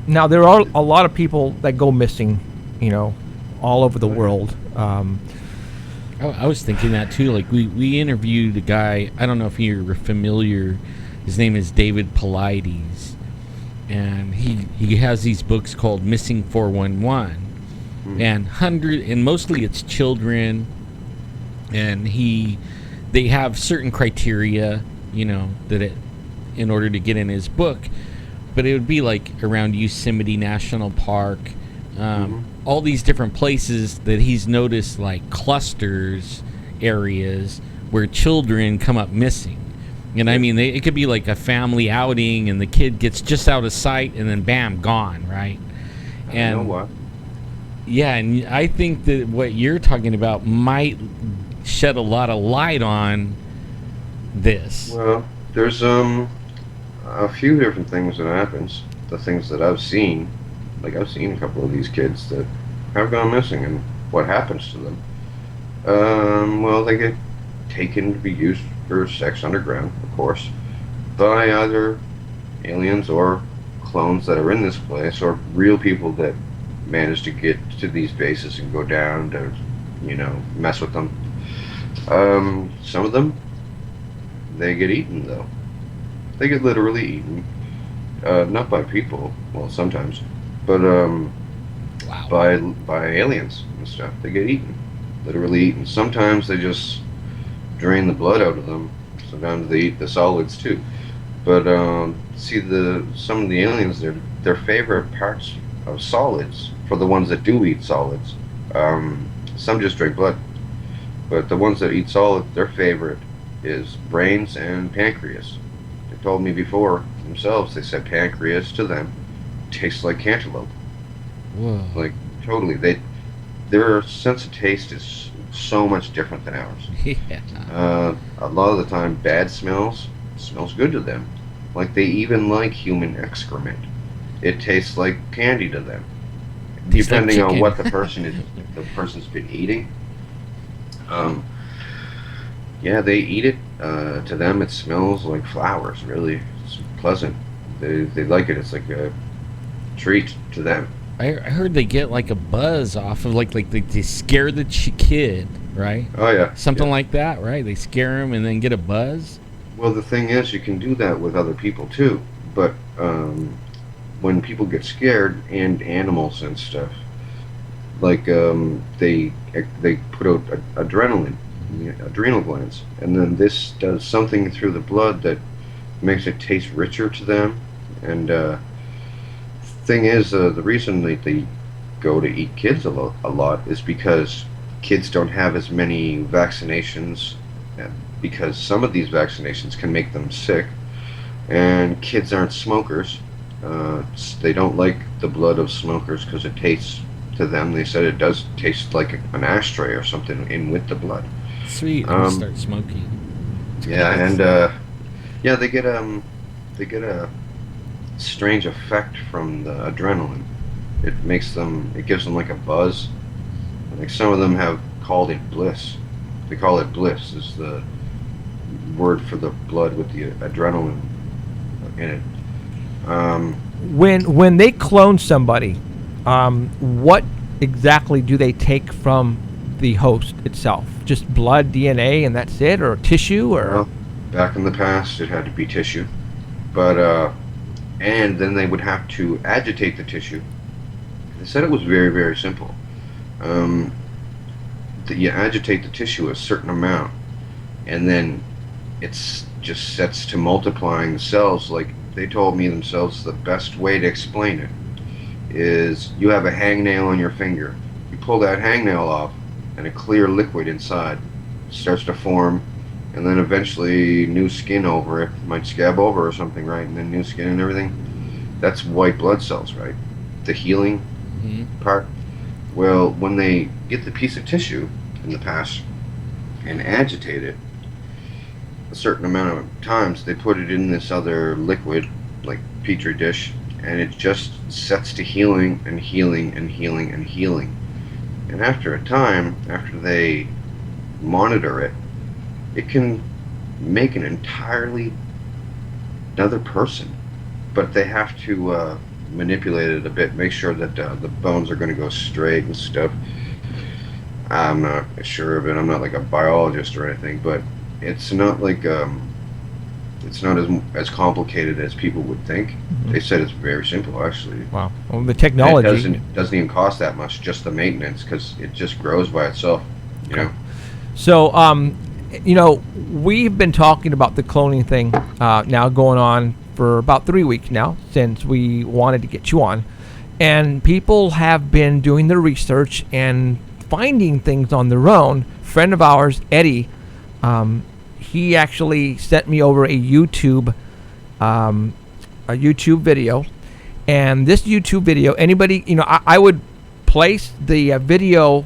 Now, there are a lot of people that go missing, all over the world. I was thinking that too. Like we interviewed a guy. I don't know if you're familiar. His name is David Paulides, and he has these books called Missing 411, and mostly it's children, and they have certain criteria, in order to get in his book, but it would be like around Yosemite National Park, all these different places that he's noticed, like clusters, areas where children come up missing. And I mean, it could be like a family outing, and the kid gets just out of sight, and then bam, gone, right? And you know what? Yeah, and I think that what you're talking about might shed a lot of light on this. Well, there's a few different things that happens. The things that I've seen, like I've seen a couple of these kids that have gone missing, and what happens to them? Well, they get taken to be used for sex underground, of course, by either aliens or clones that are in this place, or real people that manage to get to these bases and go down to, mess with them. Some of them, they get eaten, though. They get literally eaten. Not by people, well, sometimes, but by aliens and stuff. They get eaten, literally eaten. Sometimes they just drain the blood out of them. Sometimes they eat the solids too. But see, some of the aliens, their favorite parts of solids, for the ones that do eat solids, some just drink blood, but the ones that eat solids, their favorite is brains and pancreas. They told me before themselves, they said pancreas to them tastes like cantaloupe. Whoa. Like, totally. Their sense of taste is so much different than ours. Yeah. A lot of the time, bad smells good to them. Like, they even like human excrement. It tastes like candy to them, depending on what the person's been eating. Yeah, they eat it. To them, it smells like flowers. Really, it's pleasant. They like it. It's like a treat to them. I heard they get like a buzz off of like they scare the kid, right? Oh yeah, something like that, right? They scare him and then get a buzz. Well, the thing is, you can do that with other people too. But when people get scared, and animals and stuff, like they put out adrenaline, adrenal glands, and then this does something through the blood that makes it taste richer to them. And thing is, the reason they go to eat kids a lot is because kids don't have as many vaccinations, because some of these vaccinations can make them sick, and kids aren't smokers. They don't like the blood of smokers because it tastes, to them, they said it does taste like an ashtray or something in with the blood. Sweet. I'm start smoking. Yeah, and they get a strange effect from the adrenaline. It gives them like a buzz. Like, some of them have called it bliss. They call it bliss, is the word for the blood with the adrenaline in it. When they clone somebody, what exactly do they take from the host itself? Just blood, DNA, and that's it, or tissue, or? Well, back in the past, it had to be tissue, but and then they would have to agitate the tissue. They said it was very, very simple. That you agitate the tissue a certain amount, and then it's just sets to multiplying the cells. Like, they told me themselves, the best way to explain it is, you have a hangnail on your finger. You pull that hangnail off, and a clear liquid inside starts to form, and then eventually new skin over it, might scab over or something, right? And then new skin and everything. That's white blood cells, right? The healing part. Well, when they get the piece of tissue in the past and agitate it a certain amount of times, they put it in this other liquid, like petri dish, and it just sets to healing and healing and healing and healing. And after a time, after they monitor it, it can make an entirely another person, but they have to manipulate it a bit, make sure that the bones are going to go straight and stuff. I'm not sure of it. I'm not like a biologist or anything, but it's not like it's not as complicated as people would think. They said it's very simple, actually. Wow. Well, the And technology. it doesn't even cost that much, just the maintenance, because it just grows by itself. You know. So, we've been talking about the cloning thing now going on for about 3 weeks now since we wanted to get you on. And people have been doing their research and finding things on their own. Friend of ours, Eddie, he actually sent me over a YouTube video. And this YouTube video, anybody, I would place the video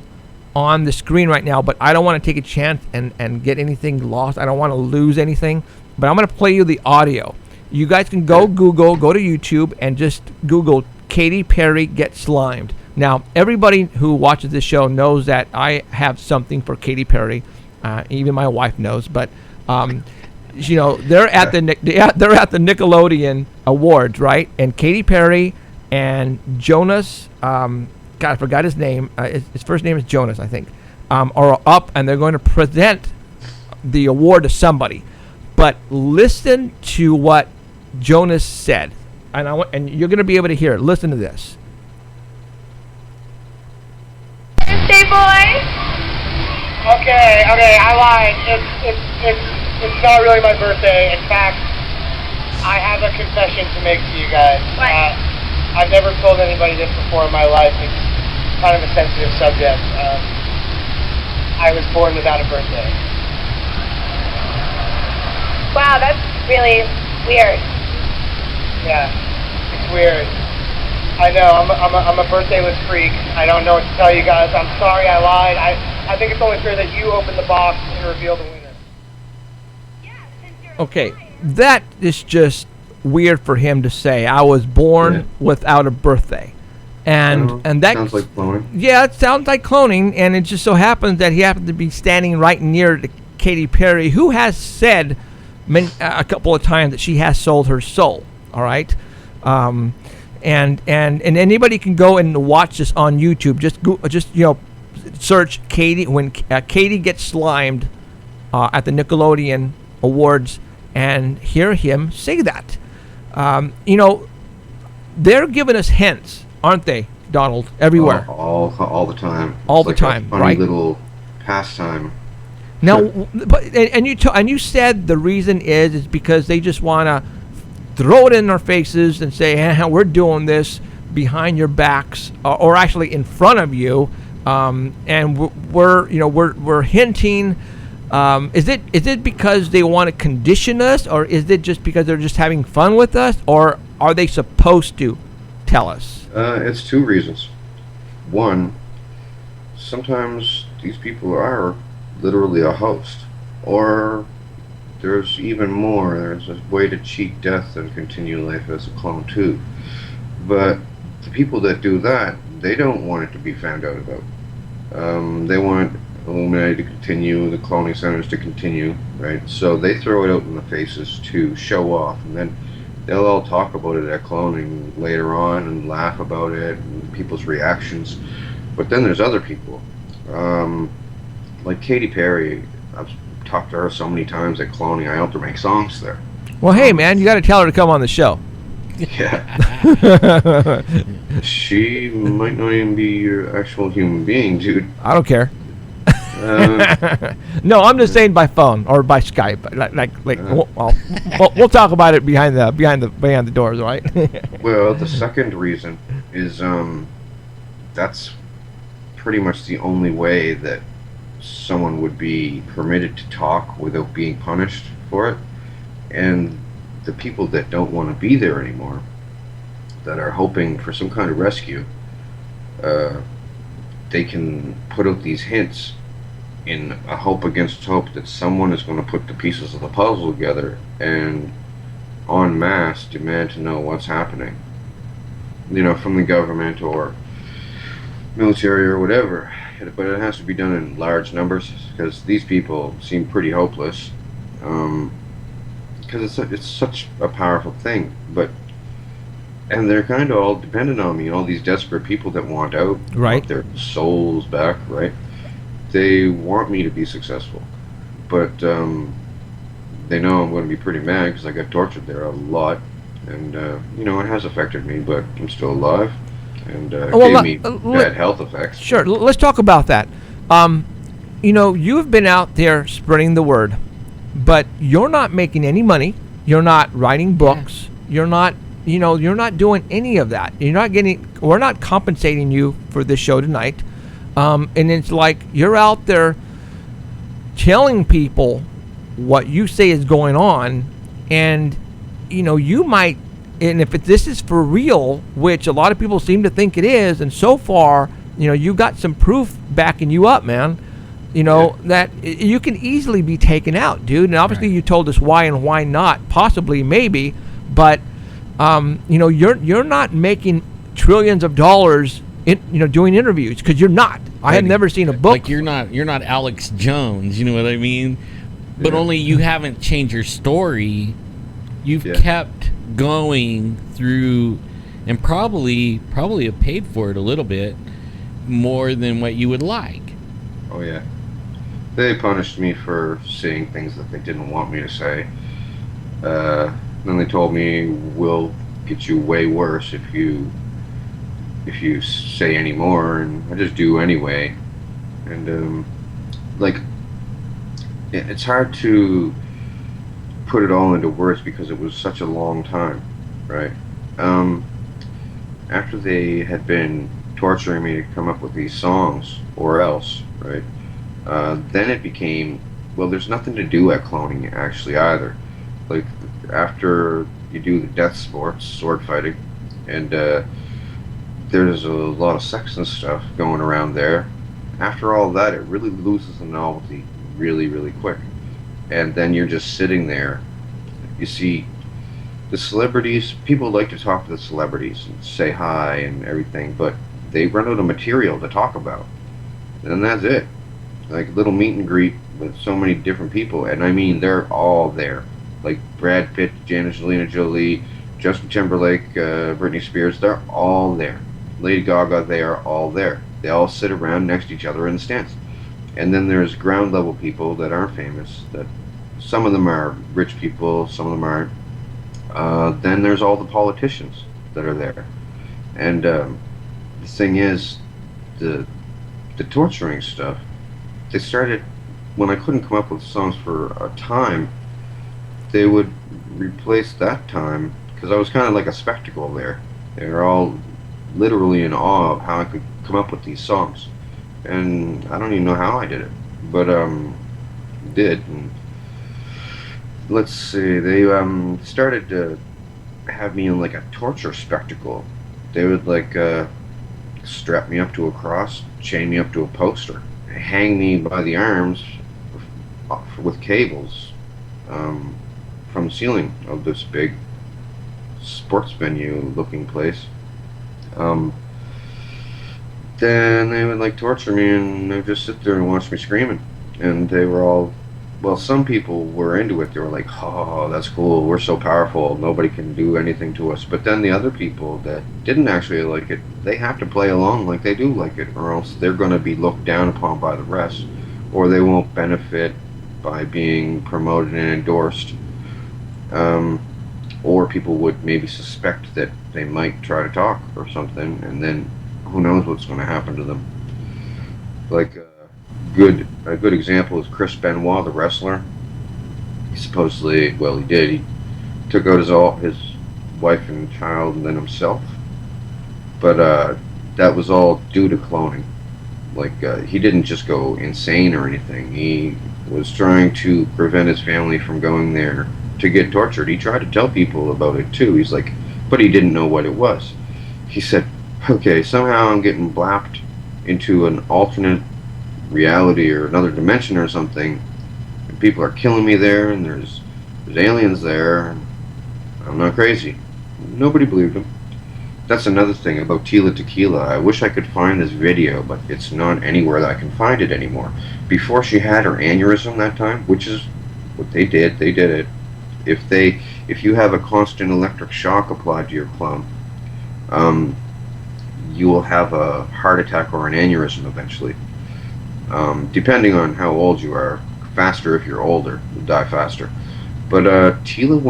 on the screen right now, but I don't want to take a chance and get anything lost. I don't want to lose anything, but I'm going to play you the audio. You guys can go to YouTube and just Google Katy Perry get slimed. Now, everybody who watches this show knows that I have something for Katy Perry. Even my wife knows, but they're at the Nickelodeon Awards, right? And Katy Perry and Jonas, God, I forgot his name. His first name is Jonas, I think. Are up, and they're going to present the award to somebody. But listen to what Jonas said, and you're going to be able to hear it. Listen to this. Birthday boy. Okay, I lied. It's not really my birthday. In fact, I have a confession to make to you guys. What? I've never told anybody this before in my life. It's kind of a sensitive subject. I was born without a birthday. Wow, that's really weird. Yeah, it's weird. I know, I'm a birthdayless freak. I don't know what to tell you guys. I'm sorry I lied. I think it's only fair that you open the box and reveal the winner. Okay, that is just weird for him to say. I was born without a birthday. And that sounds like cloning. Yeah, it sounds like cloning, and it just so happens that he happened to be standing right near to Katy Perry, who has said a couple of times that she has sold her soul. All right, and anybody can go and watch this on YouTube. Just search Katy when Katy gets slimed at the Nickelodeon Awards, and hear him say that. They're giving us hints, aren't they, Donald? Everywhere. All the time. All It's the like time, a funny right? little pastime. Now, but you said the reason is because they just want to throw it in our faces and say, hey, we're doing this behind your backs, or actually in front of you, and we're hinting. Is it because they want to condition us, or is it just because they're just having fun with us, or are they supposed to tell us? It's two reasons. One, sometimes these people are literally a host, or there's even more. There's a way to cheat death and continue life as a clone too. But the people that do that, they don't want it to be found out about. They want Illuminati to continue, the cloning centers to continue, right? So they throw it out in the faces to show off, and then they'll all talk about it at cloning later on and laugh about it and people's reactions. But then there's other people, like Katy Perry. I've talked to her so many times at cloning. I helped her make songs there. Well, hey man, you got to tell her to come on the show. Yeah. She might not even be your actual human being, dude. I don't care. No, I'm just saying by phone or by Skype. We'll talk about it behind the doors, right? Well, the second reason is that's pretty much the only way that someone would be permitted to talk without being punished for it. And the people that don't want to be there anymore, that are hoping for some kind of rescue, they can put out these hints in a hope against hope that someone is going to put the pieces of the puzzle together and en masse demand to know what's happening, from the government or military or whatever. But it has to be done in large numbers, because these people seem pretty hopeless, because it's such a powerful thing. And they're kind of all dependent on me, all these desperate people that want out, right, want their souls back, right? They want me to be successful, but they know I'm going to be pretty mad because I got tortured there a lot, and it has affected me, but I'm still alive, and gave me bad health effects. Sure, let's talk about that. You've been out there spreading the word, but you're not making any money. You're not writing books. You're not, you're not doing any of that. We're not compensating you for this show tonight. And it's like you're out there telling people what you say is going on, and you might, and if this is for real, which a lot of people seem to think it is, and so far you've got some proof backing you up, man, that you can easily be taken out, dude. And obviously you told us why and why not, possibly, maybe, but you're not making trillions of dollars doing interviews, because you're not. I have never seen a book. Like you're not Alex Jones, you know what I mean? But only you haven't changed your story. You've kept going through, and probably have paid for it a little bit more than what you would like. Oh yeah, they punished me for saying things that they didn't want me to say. Then they told me, we'll get you way worse if you say any more, and I just do anyway. And it's hard to put it all into words because it was such a long time, right? After they had been torturing me to come up with these songs, or else, right? Then it became, well, there's nothing to do at cloning actually either. Like, after you do the death sports, sword fighting, and there's a lot of sex and stuff going around there. After all that, it really loses the novelty really, really quick. And then you're just sitting there. You see, the celebrities, people like to talk to the celebrities and say hi and everything, but they run out of material to talk about. And that's it. Like, little meet and greet with so many different people, and I mean, they're all there. Like Brad Pitt, Angelina Jolie, Justin Timberlake, Britney Spears, they're all there. Lady Gaga, they are all there. They all sit around next to each other in the stands. And then there's ground level people that aren't famous, that some of them are rich people, some of them aren't. Then there's all the politicians that are there. And the thing is, the torturing stuff, they started, when I couldn't come up with songs for a time, they would replace that time, because I was kind of like a spectacle there. They were all literally in awe of how I could come up with these songs. And I don't even know how I did it, but did. And let's see, they started to have me in like a torture spectacle. They would like strap me up to a cross, chain me up to a poster, hang me by the arms with cables from the ceiling of this big sports venue looking place. Then they would like torture me, and they would just sit there and watch me screaming. And they were all, well, some people were into it. They were like, oh, that's cool, we're so powerful, nobody can do anything to us. But then the other people that didn't actually like it, they have to play along like they do like it, or else they're going to be looked down upon by the rest, or they won't benefit by being promoted and endorsed. Or people would maybe suspect that they might try to talk or something, and then who knows what's going to happen to them. Like a good example is Chris Benoit, the wrestler. He supposedly, well, he did. He took out his wife and child, and then himself. But that was all due to cloning. Like he didn't just go insane or anything. He was trying to prevent his family from going there to get tortured. He tried to tell people about it too. He's like, but he didn't know what it was. He said, okay, somehow I'm getting blapped into an alternate reality or another dimension or something, and people are killing me there, and there's aliens there, and I'm not crazy. Nobody believed him. That's another thing about Tila Tequila. I wish I could find this video, but it's not anywhere that I can find it anymore. Before she had her aneurysm that time, which is what they did it. If you have a constant electric shock applied to your clone, you will have a heart attack or an aneurysm eventually. Depending on how old you are, faster if you're older, you'll die faster. But Tila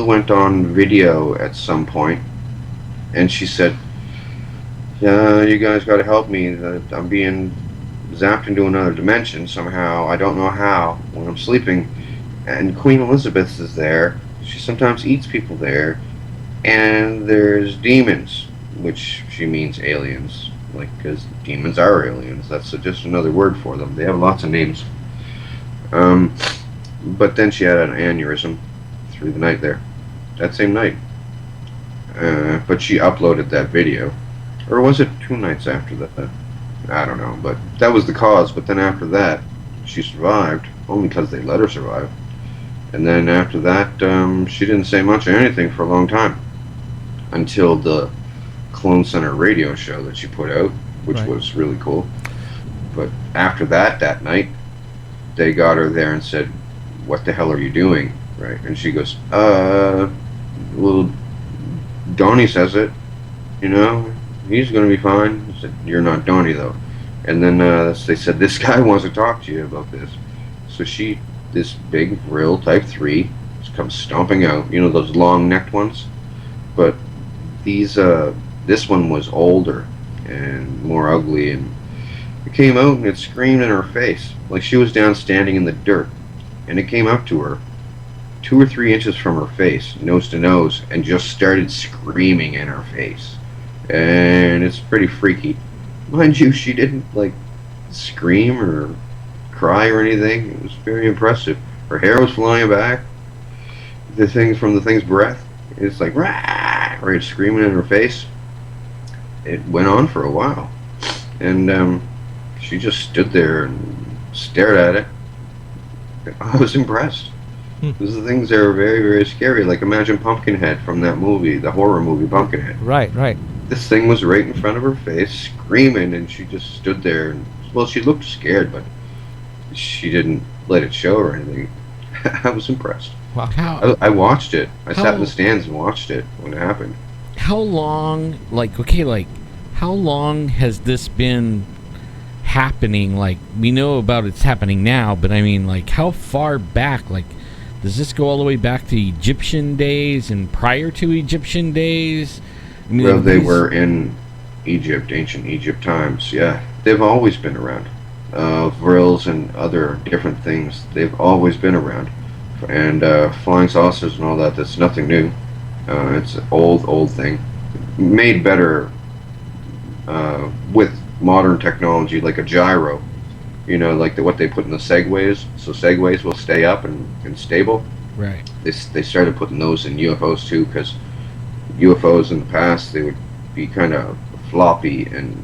went on video at some point, and she said, "Yeah, you guys got to help me. I'm being zapped into another dimension somehow. I don't know how when I'm sleeping, and Queen Elizabeth is there. She sometimes eats people there, and there's demons, which she means aliens, like because demons are aliens. That's just another word for them. They have lots of names." But then she had an aneurysm through the night there, that same night. But she uploaded that video, or was it 2 nights after that? I don't know, but that was the cause. But then after that, she survived, only because they let her survive. And then after that, she didn't say much or anything for a long time, until the Clone Center radio show that she put out, which was really cool. But after that night, they got her there and said, "What the hell are you doing?" Right? And she goes, well, Donnie says it, he's going to be fine." I said, "You're not Donnie, though." And then they said, "This guy wants to talk to you about this." So this big Vril Type 3 comes stomping out, those long-necked ones. But this one was older and more ugly, and it came out and it screamed in her face, like she was down standing in the dirt. And it came up to her, 2 or 3 inches from her face, nose to nose, and just started screaming in her face. And it's pretty freaky. Mind you, she didn't, scream or cry or anything. It was very impressive. Her hair was flying back. From the thing's breath. It's like, rah! Right, screaming in her face. It went on for a while. And she just stood there and stared at it. I was impressed. Those are the things that are very, very scary. Like, imagine Pumpkinhead from that movie, the horror movie Pumpkinhead. Right. This thing was right in front of her face, screaming, and she just stood there. And, well, she looked scared, but she didn't let it show or anything. I was impressed. Wow. I watched it. I sat in the stands and watched it when it happened. How long, how long has this been happening? Like, we know about it's happening now, but I mean, how far back? Does this go all the way back to Egyptian days and prior to Egyptian days? I mean, well, they were in Egypt, ancient Egypt times, yeah. They've always been around. Vrils and other different things, they've always been around. And flying saucers and all that, that's nothing new. It's an old thing. Made better with modern technology, like a gyro. What they put in the Segways, so Segways will stay up and stable. Right. They started putting those in UFOs too, because UFOs in the past, they would be kind of floppy, and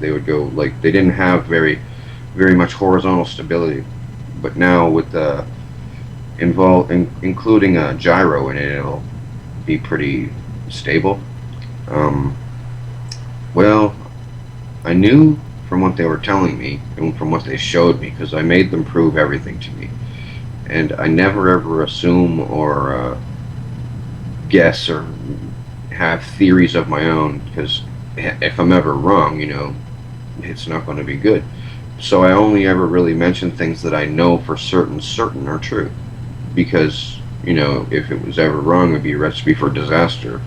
they would go, they didn't have very much horizontal stability. But now with including a gyro in it, it'll be pretty stable. Well, I knew from what they were telling me and from what they showed me, because I made them prove everything to me. And I never ever assume or guess or have theories of my own, because if I'm ever wrong, it's not going to be good. So I only ever really mention things that I know for certain are true. Because, if it was ever wrong, it would be a recipe for disaster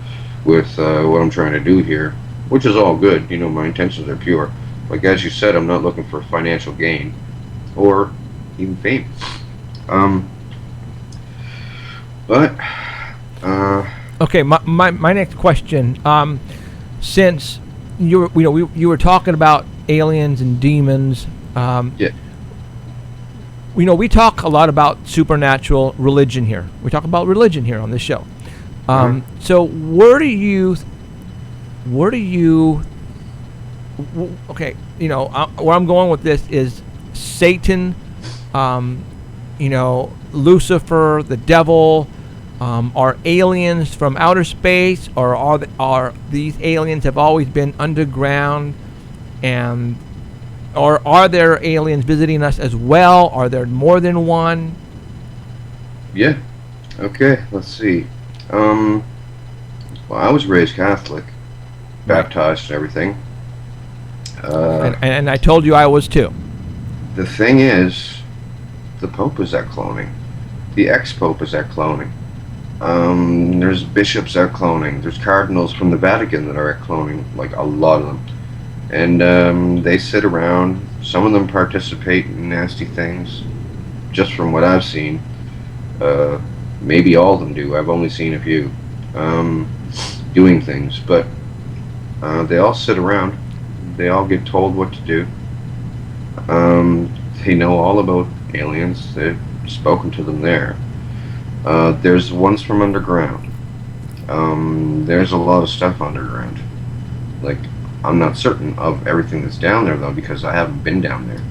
with what I'm trying to do here, which is all good. My intentions are pure. Like, as you said, I'm not looking for financial gain or even fame. Okay, my next question. Since you were talking about aliens and demons. Yeah. We talk a lot about supernatural religion here. We talk about religion here on this show. So where do you? Okay, where I'm going with this is Satan, Lucifer, the devil. Are aliens from outer space, or are these aliens have always been underground, or are there aliens visiting us as well? Are there more than one? Yeah. Okay. Let's see. Well, I was raised Catholic, baptized and everything. And I told you I was too. The thing is, the Pope is at cloning. The ex-Pope is at cloning. There's bishops at cloning. There's cardinals from the Vatican that are at cloning, like a lot of them. And they sit around. Some of them participate in nasty things, just from what I've seen. Maybe all of them do. I've only seen a few doing things, but they all sit around. They all get told what to do. They know all about aliens. They've spoken to them there. There's ones from underground. There's a lot of stuff underground. Like, I'm not certain of everything that's down there, though, because I haven't been down there.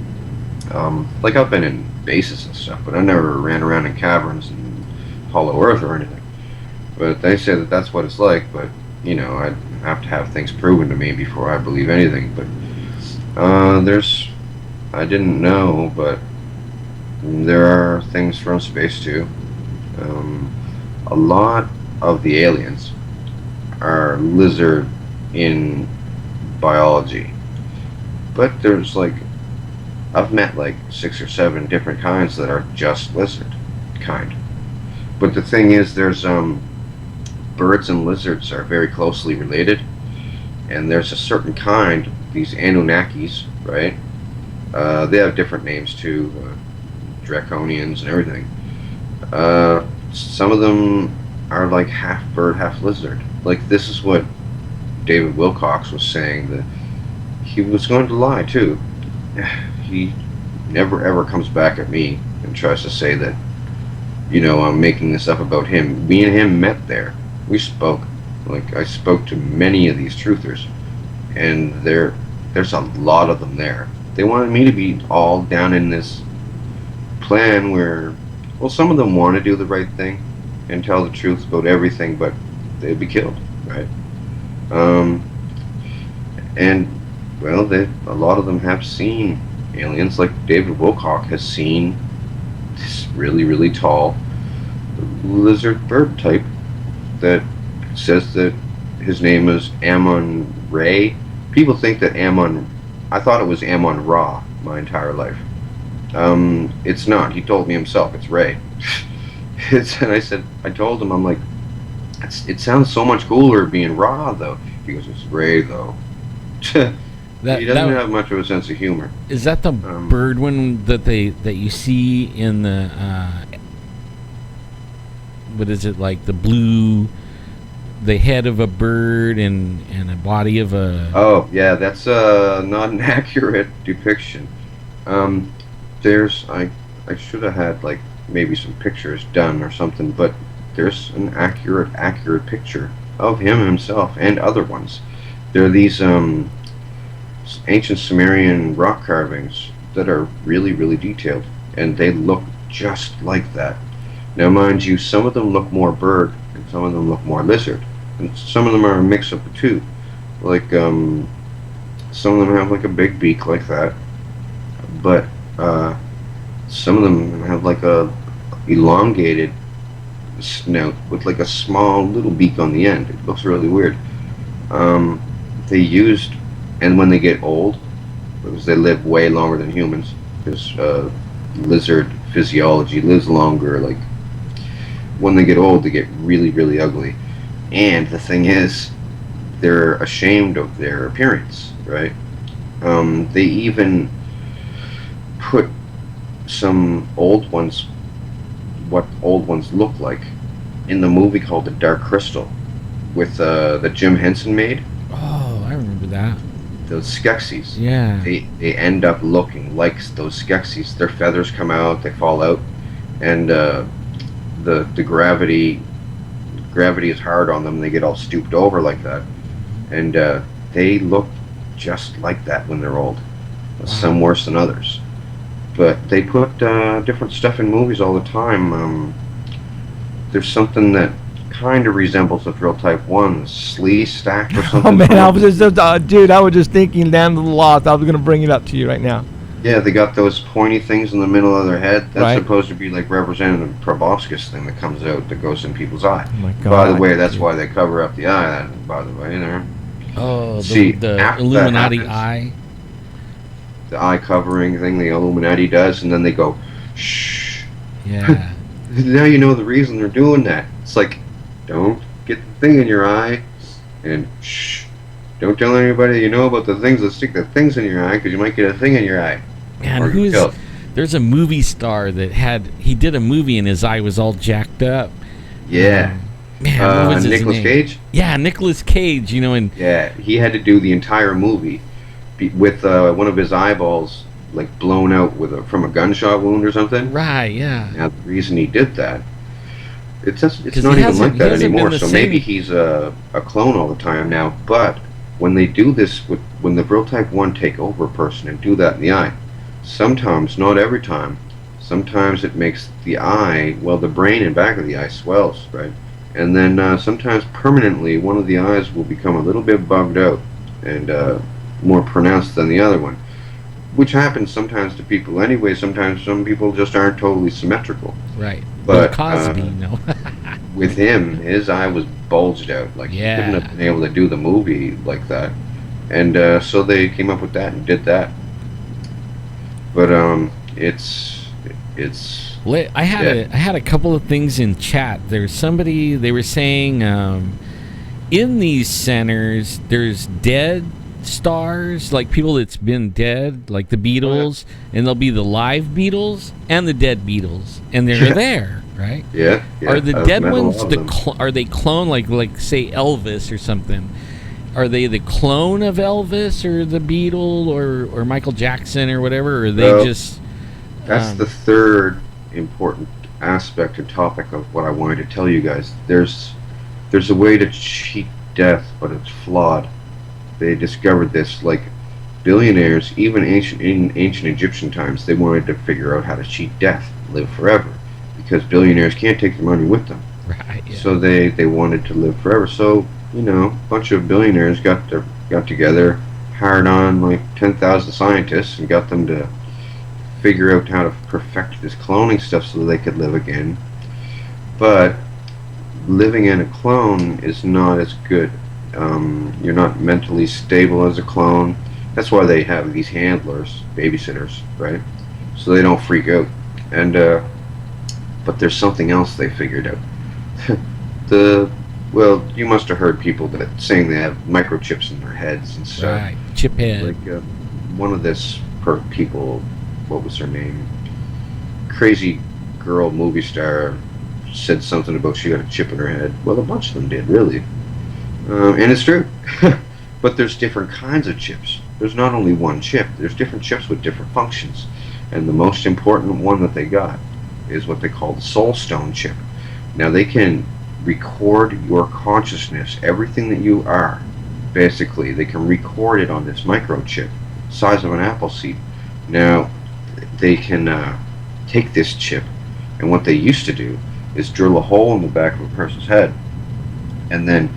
Like, I've been in bases and stuff, but I never ran around in caverns and hollow earth or anything. But they say that that's what it's like, but, you know, I'd have to have things proven to me before I believe anything. But I didn't know, but there are things from space, too. A lot of the aliens are lizard in biology, but there's like, I've met like 6 or 7 different kinds that are just lizard kind. But the thing is, there's birds and lizards are very closely related, and there's a certain kind, these Anunnakis, right? They have different names too, draconians and everything. Some of them are like half bird, half lizard. Like, this is what David Wilcox was saying, that he was going to lie too. He never ever comes back at me and tries to say that, you know, I'm making this up about him. Me and him met there. We spoke. Like, I spoke to many of these truthers, and there's a lot of them there. They wanted me to be all down in this plan where, well, some of them want to do the right thing and tell the truth about everything, but they'd be killed, right? And, well, a lot of them have seen aliens. Like, David Wilcock has seen this really, really tall lizard bird type that says that his name is Ammon Ray. People think that I thought it was Ammon Ra my entire life. It's not. He told me himself, it's Ray. And I told him, I'm like, it sounds so much cooler being Ra, though. He goes, it's Ray, though. He doesn't have much of a sense of humor. Is that the bird one that you see in the what is it, like the blue, the head of a bird and a body of a... Oh, yeah, that's not an accurate depiction. I should have had, like, maybe some pictures done or something, but there's an accurate picture of him himself and other ones. There are these ancient Sumerian rock carvings that are really, really detailed, and they look just like that. Now, mind you, some of them look more bird, and some of them look more lizard, and some of them are a mix of the two. Like, some of them have like a big beak like that, but some of them have like a elongated snout with like a small little beak on the end. It looks really weird. They used, and when they get old, because they live way longer than humans, because lizard physiology lives longer, like, when they get old, they get really, really ugly. And the thing is, they're ashamed of their appearance, right? They even put some old ones, what old ones look like, in the movie called The Dark Crystal, with that Jim Henson made. Oh, I remember that. Those Skeksis. Yeah. They end up looking like those Skeksis. Their feathers come out, they fall out, and the gravity is hard on them. They get all stooped over like that, and they look just like that when they're old. Some worse than others, but they put different stuff in movies all the time. There's something that kind of resembles a Drill Type 1, Slee Stack or something. Oh man, I was just, dude, I was just thinking Land of the Lost. I was going to bring it up to you right now. Yeah, they got those pointy things in the middle of their head. That's right. Supposed to be like Representative Proboscis thing that comes out that goes in people's eye. Oh my God. By the way, that's why they cover up the eye. By the way, there. Oh, See, the Illuminati eye. The eye covering thing the Illuminati does, and then they go, shh. Yeah. Now you know the reason they're doing that. It's like, don't get the thing in your eye, and shh. Don't tell anybody you know about the things that stick the things in your eye, because you might get a thing in your eye. Man, Or get killed. there's a movie star that he did a movie and his eye was all jacked up. Yeah. Man, what was his Nicolas name? Cage? Yeah, Nicolas Cage, and Yeah, he had to do the entire movie with one of his eyeballs like blown out from a gunshot wound or something. right, yeah. Now the reason he did that, it's Because not he even hasn't- like he that hasn't been anymore. the So same. maybe he's a clone all the time now. But when they do this, when the Vril Type 1 take over a person and do that in the eye, sometimes, not every time, sometimes it makes the eye, well, the brain and back of the eye swells, right? And then sometimes permanently one of the eyes will become a little bit bugged out and more pronounced than the other one, which happens sometimes to people anyway. Sometimes some people just aren't totally symmetrical. Right. But Bill Cosby, with him, his eye was bulged out. Like, Yeah. he couldn't have been able to do the movie like that. And so they came up with that and did that. But it's I had a couple of things in chat. There's somebody, they were saying in these centers there's dead stars, like people that's been dead, like the Beatles, and there'll be the live Beatles and the dead Beatles, and they're there, right? yeah. Are the I've dead met a ones lot of them. are they clone like say Elvis or something? Are they the clone of Elvis or the Beatle or Michael Jackson or whatever? Or are they Well, just That's the third important aspect and topic of what I wanted to tell you guys. There's a way to cheat death, but it's flawed. They discovered this, like billionaires, even in ancient Egyptian times, they wanted to figure out how to cheat death, live forever, because billionaires can't take their money with them. right? Yeah. So they wanted to live forever. So a bunch of billionaires got together, hired on like 10,000 scientists, and got them to figure out how to perfect this cloning stuff so they could live again. But living in a clone is not as good. You're not mentally stable as a clone. That's why they have these handlers, babysitters, right? So they don't freak out. And but there's something else they figured out. Well, you must have heard people that saying they have microchips in their heads and stuff. Right, chip head. Like one of this people, what was her name? Crazy girl movie star said something about she got a chip in her head. Well, a bunch of them did, really. And it's true. But there's different kinds of chips. There's not only one chip. There's different chips with different functions. And the most important one that they got is what they call the Soul Stone chip. Now they can record your consciousness, everything that you are. Basically, they can record it on this microchip, size of an apple seed. Now, they can take this chip, and what they used to do is drill a hole in the back of a person's head, and then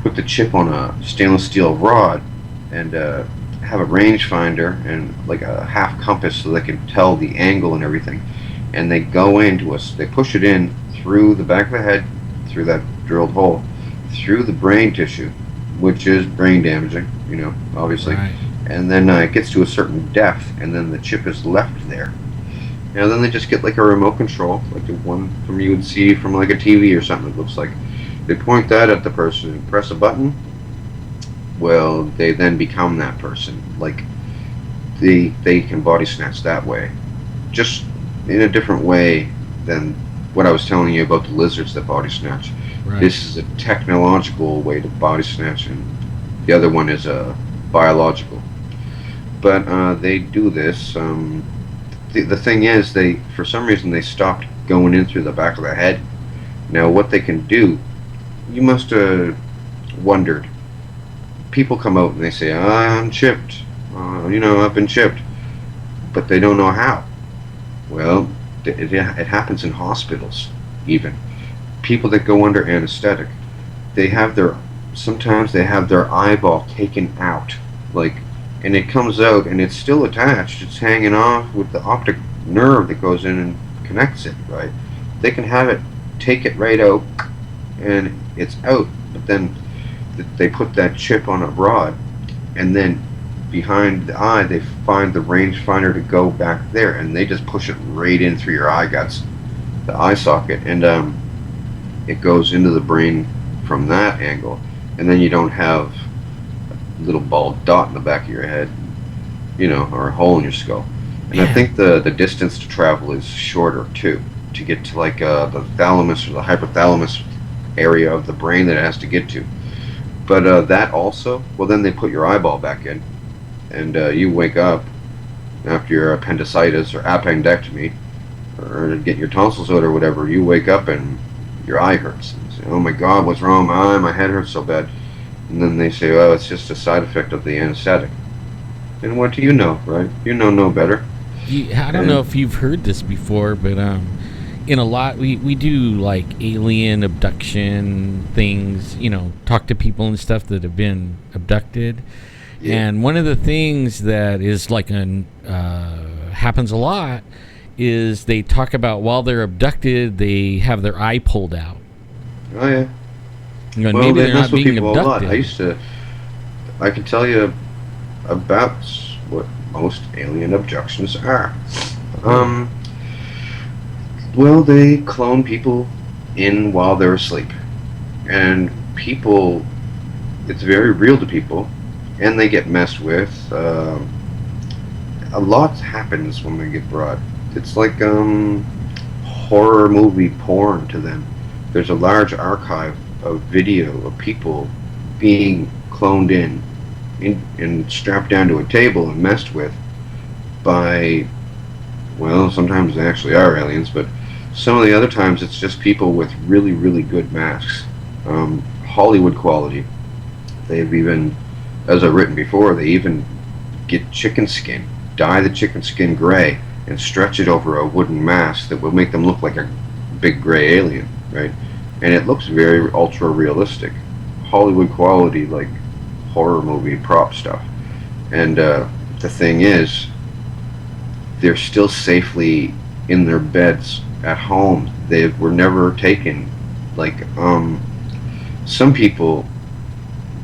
put the chip on a stainless steel rod, and have a rangefinder and like a half compass so they can tell the angle and everything. And they go into us, they push it in through the back of the head, through that drilled hole, through the brain tissue, which is brain damaging, obviously. Right. And then it gets to a certain depth, and then the chip is left there. Then they just get like a remote control, like the one from you would see from like a TV or something, it looks like. They point that at the person and press a button. Well, they then become that person. Like, they can body snatch that way. Just in a different way than what I was telling you about the lizards that body snatch. Right. This is a technological way to body snatch, and the other one is a biological. But they do this. The thing is, for some reason they stopped going in through the back of the head. Now what they can do, you must have wondered. People come out and they say, I'm chipped. I've been chipped. But they don't know how. Well, it happens in hospitals, even. People that go under anesthetic, sometimes they have their eyeball taken out, and it comes out and it's still attached, it's hanging off with the optic nerve that goes in and connects it, right? They can take it right out, and it's out, but then they put that chip on a rod, and then behind the eye, they find the rangefinder to go back there, and they just push it right in through your eye guts, the eye socket, and it goes into the brain from that angle, and then you don't have a little bald dot in the back of your head, or a hole in your skull. And I think the distance to travel is shorter too, to get to like the thalamus or the hypothalamus area of the brain that it has to get to. But that also, well, then they put your eyeball back in, and you wake up after your appendicitis or appendectomy, or get your tonsils out or whatever. You wake up and your eye hurts. And you say, "Oh my God, what's wrong with my eye? My head hurts so bad." And then they say, "Oh, it's just a side effect of the anesthetic." And what do you know, right? You know no better. I don't know if you've heard this before, but in a lot, we do like alien abduction things, talk to people and stuff that have been abducted. Yeah. And one of the things that is like happens a lot is they talk about while they're abducted, they have their eye pulled out. Oh yeah. Well, maybe they're not being abducted. I can tell you about what most alien abductions are. Well, they clone people in while they're asleep, and people, it's very real to people, and they get messed with. A lot happens when they get brought. It's like horror movie porn to them. There's a large archive of video of people being cloned in and strapped down to a table and messed with by, well, sometimes they actually are aliens, but some of the other times it's just people with really, really good masks. Hollywood quality. They've even, as I've written before, they even get chicken skin, dye the chicken skin gray, and stretch it over a wooden mask that will make them look like a big gray alien, right? And it looks very ultra realistic. Hollywood quality, like horror movie prop stuff. And the thing is, they're still safely in their beds at home. They were never taken. Like some people,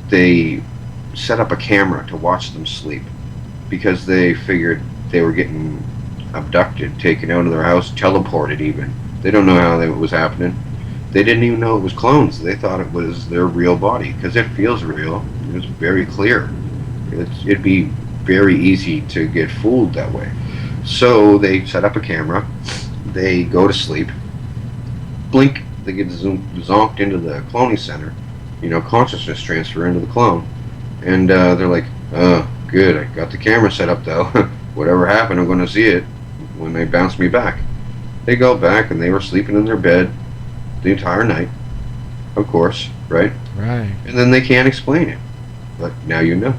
they set up a camera to watch them sleep because they figured they were getting abducted, taken out of their house, teleported even. They don't know how that was happening. They didn't even know it was clones. They thought it was their real body because it feels real. It was very clear. It'd be very easy to get fooled that way. So they set up a camera. They go to sleep. Blink. They get zonked into the cloning center. Consciousness transfer into the clone. And they're like, "Oh, good. I got the camera set up though. Whatever happened, I'm going to see it when they bounce me back." They go back and they were sleeping in their bed the entire night, of course, right? Right. And then they can't explain it. But now you know.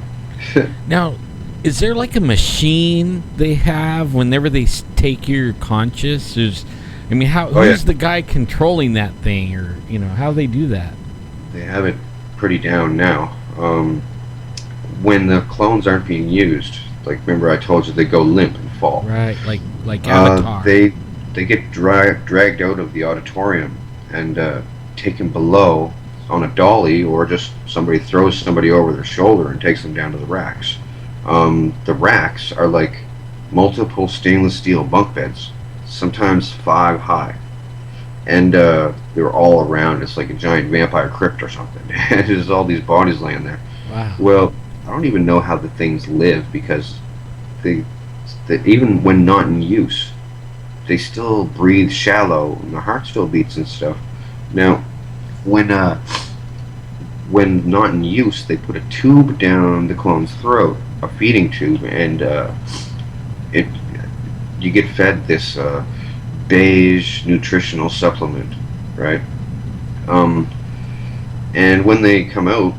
Now, is there like a machine they have whenever they take your conscious? Who's the guy controlling that thing, or how they do that? They have it pretty down now. When the clones aren't being used, like remember I told you they go limp and fall. Right, like Avatar. They get dragged out of the auditorium and taken below on a dolly, or just somebody throws somebody over their shoulder and takes them down to the racks. The racks are like multiple stainless steel bunk beds, sometimes 5 high, and they're all around. It's like a giant vampire crypt or something. There's all these bodies laying there. Wow. Well, I don't even know how the things live because they even when not in use, they still breathe shallow and the heart still beats and stuff. Now, when not in use, they put a tube down the clone's throat, a feeding tube, and you get fed this beige nutritional supplement, right? And when they come out,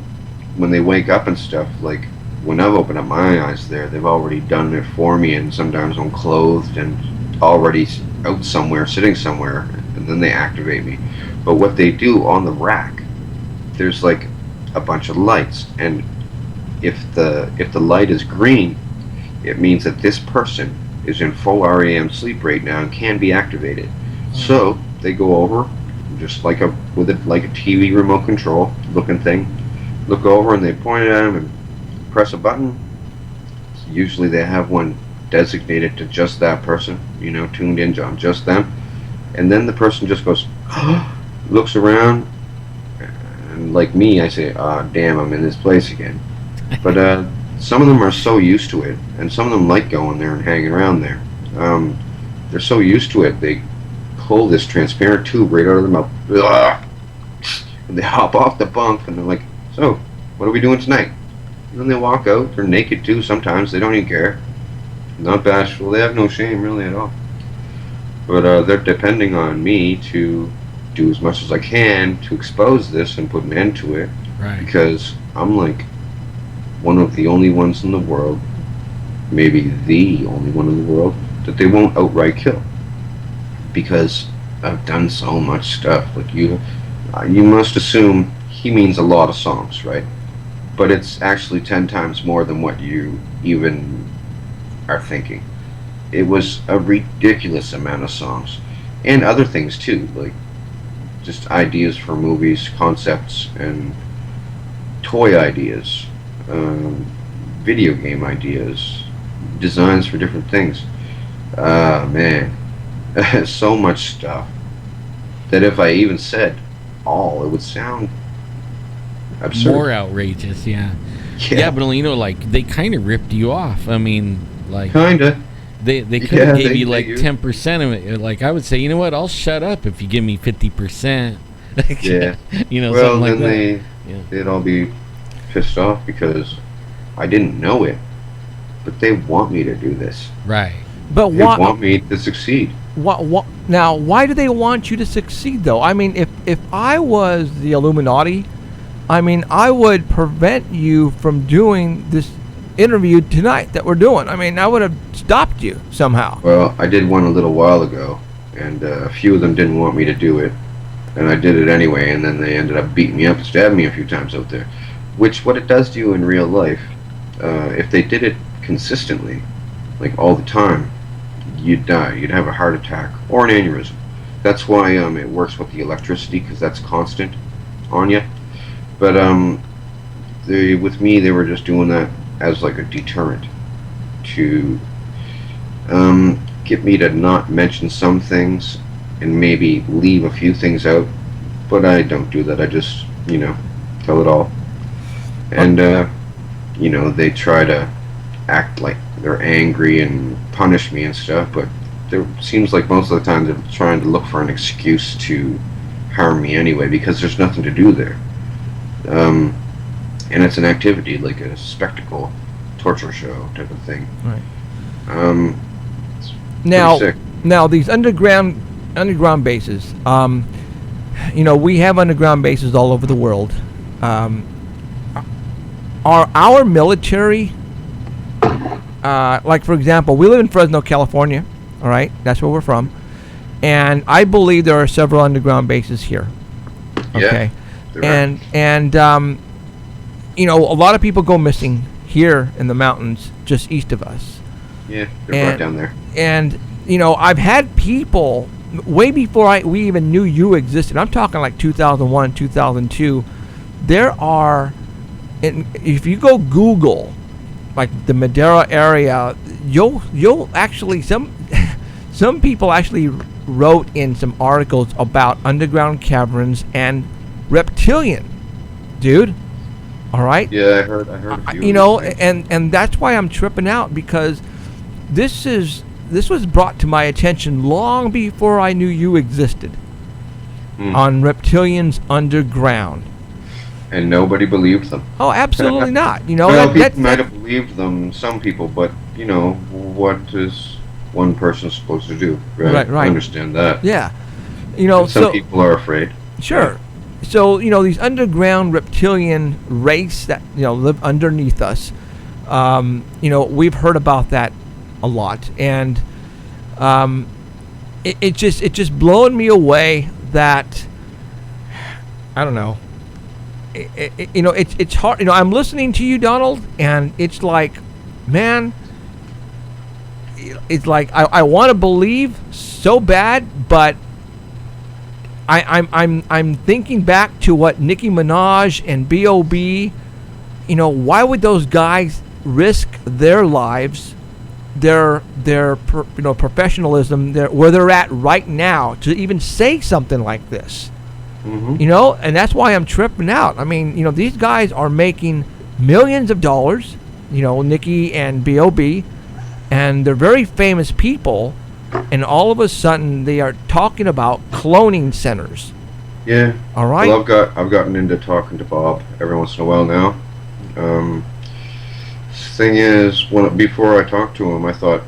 when they wake up and stuff, like when I've opened up my eyes there, they've already done it for me, and sometimes I'm clothed and already out somewhere, sitting somewhere, and then they activate me. But what they do on the rack, there's like a bunch of lights, and if the light is green, it means that this person is in full REM sleep right now and can be activated. So they go over, just like a TV remote control looking thing, look over and they point it at him and press a button, usually they have one designated to just that person, tuned in on just them. And then the person just goes, looks around, and like me, I say, damn, I'm in this place again. But some of them are so used to it, and some of them like going there and hanging around there. They're so used to it, they pull this transparent tube right out of their mouth, and they hop off the bunk, and they're like, so, what are we doing tonight? And then they walk out. They're naked too sometimes. They don't even care. Not bashful. They have no shame really at all. But they're depending on me to do as much as I can to expose this and put an end to it. Right. Because I'm like one of the only ones in the world, maybe the only one in the world, that they won't outright kill. Because I've done so much stuff. Like you must assume he means a lot of songs, right? But it's actually 10 times more than what you even are thinking. It was a ridiculous amount of songs. And other things too, like just ideas for movies, concepts, and toy ideas, video game ideas, designs for different things. Man, so much stuff that if I even said all, it would sound absurd. More outrageous, yeah. Yeah, but like they kind of ripped you off. I mean, like kinda. They could have gave you like 10% of it. Like I would say, you know what? I'll shut up if you give me 50%. Yeah. Well, something like then that. they'd all be pissed off because I didn't know it, but they want me to do this. Right. But They want me to succeed. Now, why do they want you to succeed, though? I mean, if I was the Illuminati, I mean, I would prevent you from doing this interview tonight that we're doing. I mean, I would have stopped you somehow. Well, I did one a little while ago, and a few of them didn't want me to do it, and I did it anyway, and then they ended up beating me up and stabbing me a few times out there. Which, what it does to you in real life, if they did it consistently, like all the time, you'd die. You'd have a heart attack or an aneurysm. That's why it works with the electricity, because that's constant on you. But with me, they were just doing that as like a deterrent to get me to not mention some things and maybe leave a few things out. But I don't do that. I just, tell it all. And, they try to act like they're angry and punish me and stuff, but it seems like most of the time they're trying to look for an excuse to harm me anyway, because there's nothing to do there. And it's an activity, like a spectacle, torture show type of thing. Right. It's Now, pretty sick. now these underground bases. We have underground bases all over the world. Are our military, like for example, we live in Fresno, California. All right, that's where we're from, and I believe there are several underground bases here. Okay, Yeah, and a lot of people go missing here in the mountains just east of us. Yeah, they're brought down there. And I've had people way before we even knew you existed. I'm talking like 2001, 2002. There are, if you go Google, like the Madera area, you'll actually some people actually wrote in some articles about underground caverns and reptilian, dude. All right. Yeah, I heard a few. And that's why I'm tripping out, because this was brought to my attention long before I knew you existed on reptilians underground. And nobody believed them. Oh, absolutely not. Well, people might have believed them, some people, but what is one person supposed to do? Right. Right. I understand that. Yeah. And some people are afraid. Sure. So, these underground reptilian race that, live underneath us, we've heard about that a lot. And it just blowing me away that, I don't know, it's hard. I'm listening to you, Donald, and it's like, man, it's like I want to believe so bad, but I'm thinking back to what Nicki Minaj and B.O.B. Why would those guys risk their lives, their professionalism, where they're at right now to even say something like this. Mm-hmm. And that's why I'm tripping out. I mean, these guys are making millions of dollars, Nikki and B.O.B., and they're very famous people, and all of a sudden they are talking about cloning centers. Yeah. All right. Well, I've gotten into talking to Bob every once in a while now. Thing is, before I talked to him, I thought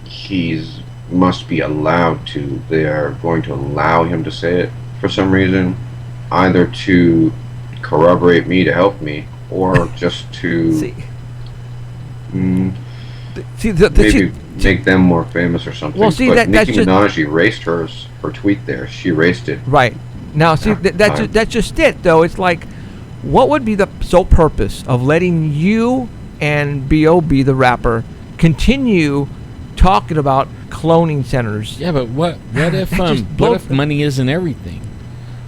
he's must be allowed to. They are going to allow him to say it for some reason, either to corroborate me, to help me, or just to maybe make them more famous or something. Well, see, but that's Nicki Minaj erased her tweet there. She erased it. Right. Now, see, that's just it, though. It's like, what would be the sole purpose of letting you and B.O.B., the rapper, continue talking about cloning centers? Yeah, but what if money isn't everything?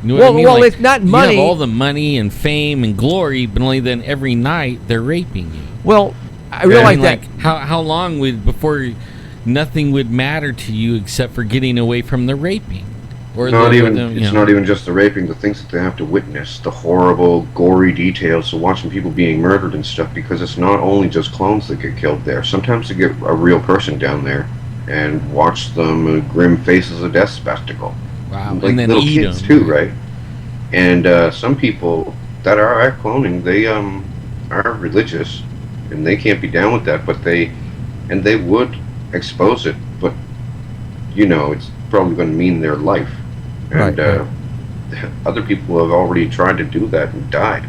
You know what Well, I mean? well, it's not money. You have all the money and fame and glory, but only then every night they're raping you. Well, I realize that. Like, how long before nothing would matter to you except for getting away from the raping? Or not even just the raping, the things that they have to witness, the horrible, gory details of watching people being murdered and stuff, because it's not only just clones that get killed there. Sometimes they get a real person down there and watch them grim faces of death spectacle. Wow. Like and then little eat kids them. too, right? And some people that are at cloning, they are religious, and they can't be down with that, but they would expose it, but it's probably going to mean their life. And right. Other people have already tried to do that and died.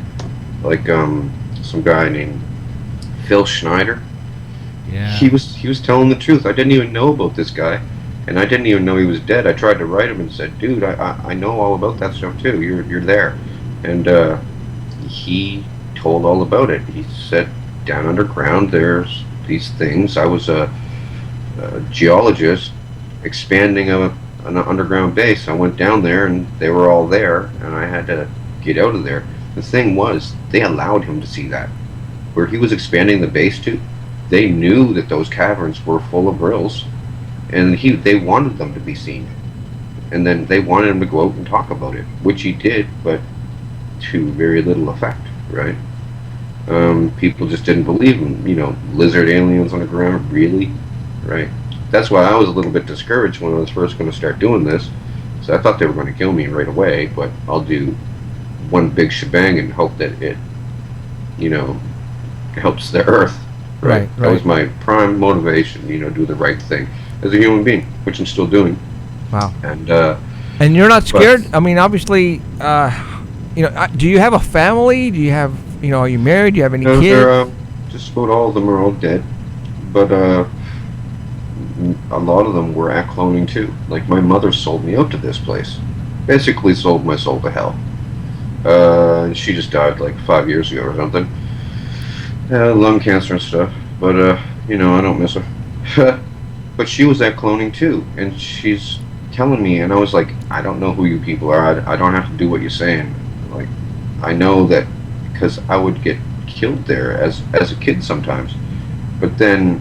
Like some guy named Phil Schneider. Yeah. He was telling the truth. I didn't even know about this guy, and I didn't even know he was dead. I tried to write him and said, "Dude, I know all about that stuff too. You're there." And he told all about it. He said, "Down underground, there's these things." I was a geologist expanding an underground base. I went down there and they were all there, and I had to get out of there. The thing was, they allowed him to see that. Where he was expanding the base to, they knew that those caverns were full of grills, and they wanted them to be seen. And then they wanted him to go out and talk about it, which he did, but to very little effect, right? People just didn't believe him. Lizard aliens on the ground, really? Right? That's why I was a little bit discouraged when I was first going to start doing this. So I thought they were going to kill me right away, but I'll do one big shebang and hope that it, helps the Earth. Right. That was my prime motivation, do the right thing as a human being, which I'm still doing. Wow. And you're not scared? I mean, obviously, do you have a family? Do you have, are you married? Do you have any kids? Just about all of them are all dead. But a lot of them were at cloning too. Like, my mother sold me out to this place. Basically sold my soul to hell. She just died like 5 years ago or something. Lung cancer and stuff. But, I don't miss her. But she was at cloning too. And she's telling me, and I was like, I don't know who you people are. I don't have to do what you're saying. Like, I know that because I would get killed there as a kid sometimes. But then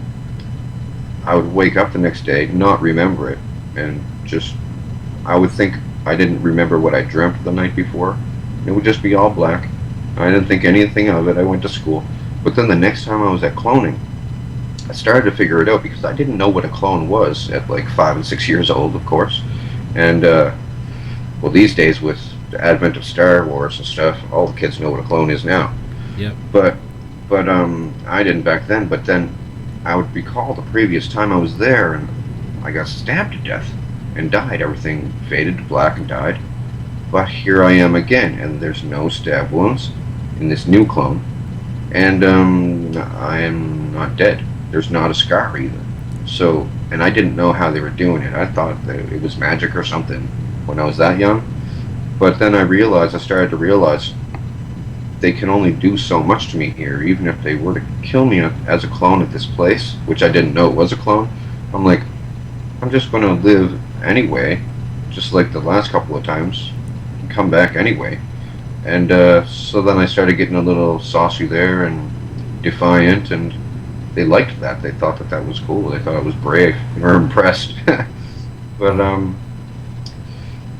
I would wake up the next day, not remember it, and I would think I didn't remember what I dreamt the night before. It would just be all black. I didn't think anything of it. I went to school. But then the next time I was at cloning, I started to figure it out, because I didn't know what a clone was at like 5 and 6 years old, of course. And, well, these days with the advent of Star Wars and stuff, all the kids know what a clone is now. Yep. But I didn't back then. But then I would recall the previous time I was there, and I got stabbed to death and died. Everything faded to black and died. But here I am again, and there's no stab wounds in this new clone. And I am not dead. There's not a scar either. So, and I didn't know how they were doing it. I thought that it was magic or something when I was that young. But then I started to realize they can only do so much to me here. Even if they were to kill me as a clone at this place, which I didn't know it was a clone, I'm like, I'm just going to live anyway, just like the last couple of times, and come back anyway. And so then I started getting a little saucy there, and defiant, and they liked that. They thought that was cool. They thought it was brave. They were impressed. But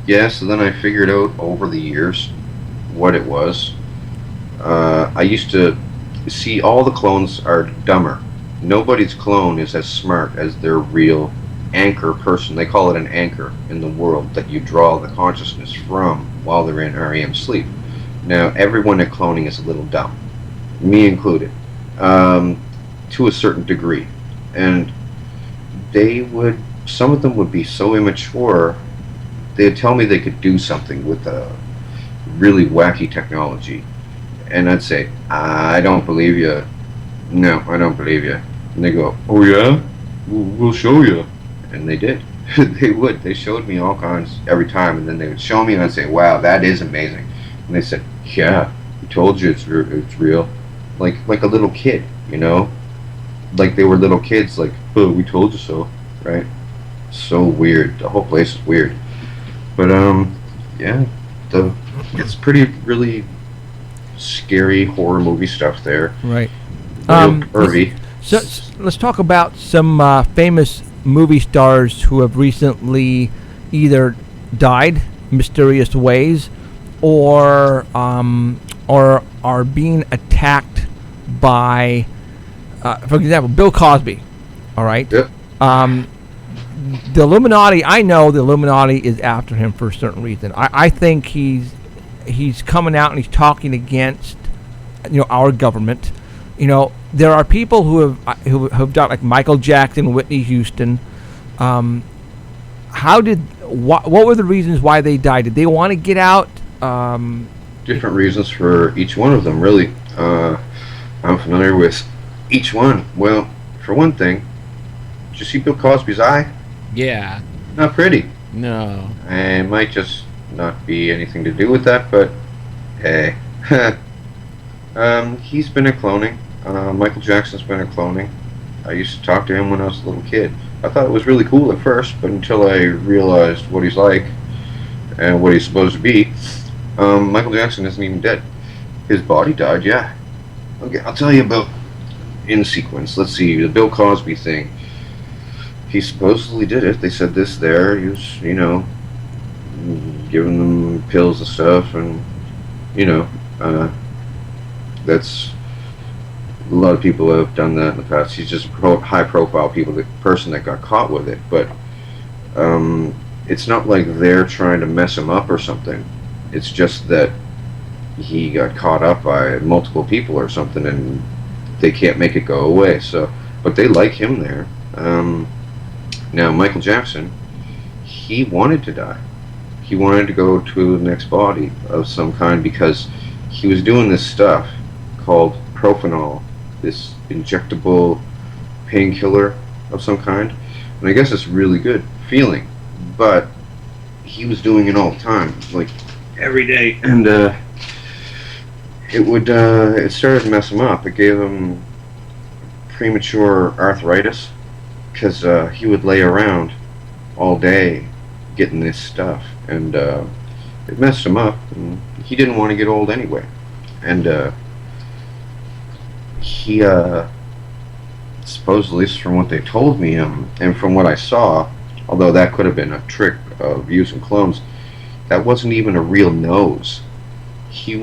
yeah. So then I figured out over the years what it was. I used to see all the clones are dumber. Nobody's clone is as smart as their real anchor person. They call it an anchor in the world that you draw the consciousness from while they're in REM sleep. Now, everyone at cloning is a little dumb, me included, to a certain degree. And some of them would be so immature, they'd tell me they could do something with a really wacky technology. And I'd say, I don't believe you. No, I don't believe you. And they go, oh yeah? We'll show you. And they did. They would. They showed me all kinds every time, and then they would show me, and I'd say, wow, that is amazing. And they said, yeah, we told you it's real. Like a little kid, you know? Like they were little kids, like, oh, we told you so, right? So weird. The whole place is weird. But, yeah, it's pretty, really scary horror movie stuff there. Right. Real pervy. So let's talk about some famous movie stars who have recently either died mysterious ways, or are being attacked by, for example, Bill Cosby. All right. Yep. The Illuminati. I know the Illuminati is after him for a certain reason. I think he's coming out and he's talking against, our government. There are people who have died, like Michael Jackson, Whitney Houston. What were the reasons why they died? Did they want to get out? Different reasons for each one of them, really. I'm familiar with each one. Well, for one thing, did you see Bill Cosby's eye? Yeah. Not pretty. No. And it might just not be anything to do with that, but hey. He's been at cloning. Michael Jackson's been at cloning. I used to talk to him when I was a little kid. I thought it was really cool at first, but until I realized what he's like and what he's supposed to be, Michael Jackson isn't even dead. His body died, yeah. Okay, I'll tell you about in sequence. Let's see, the Bill Cosby thing. He supposedly did it. They said this there. He was, giving them pills and stuff, and, that's... A lot of people have done that in the past. He's just a high-profile person that got caught with it. But it's not like they're trying to mess him up or something. It's just that he got caught up by multiple people or something, and they can't make it go away. So, but they like him there. Now, Michael Jackson, he wanted to die. He wanted to go to the next body of some kind because he was doing this stuff called Propanol, this injectable painkiller of some kind, and I guess it's really good feeling, but he was doing it all the time, like every day, and it started to mess him up. It gave him premature arthritis because he would lay around all day getting this stuff, and it messed him up, and he didn't want to get old anyway, and he supposedly, from what they told me, and from what I saw, although that could have been a trick of using clones, that wasn't even a real nose. He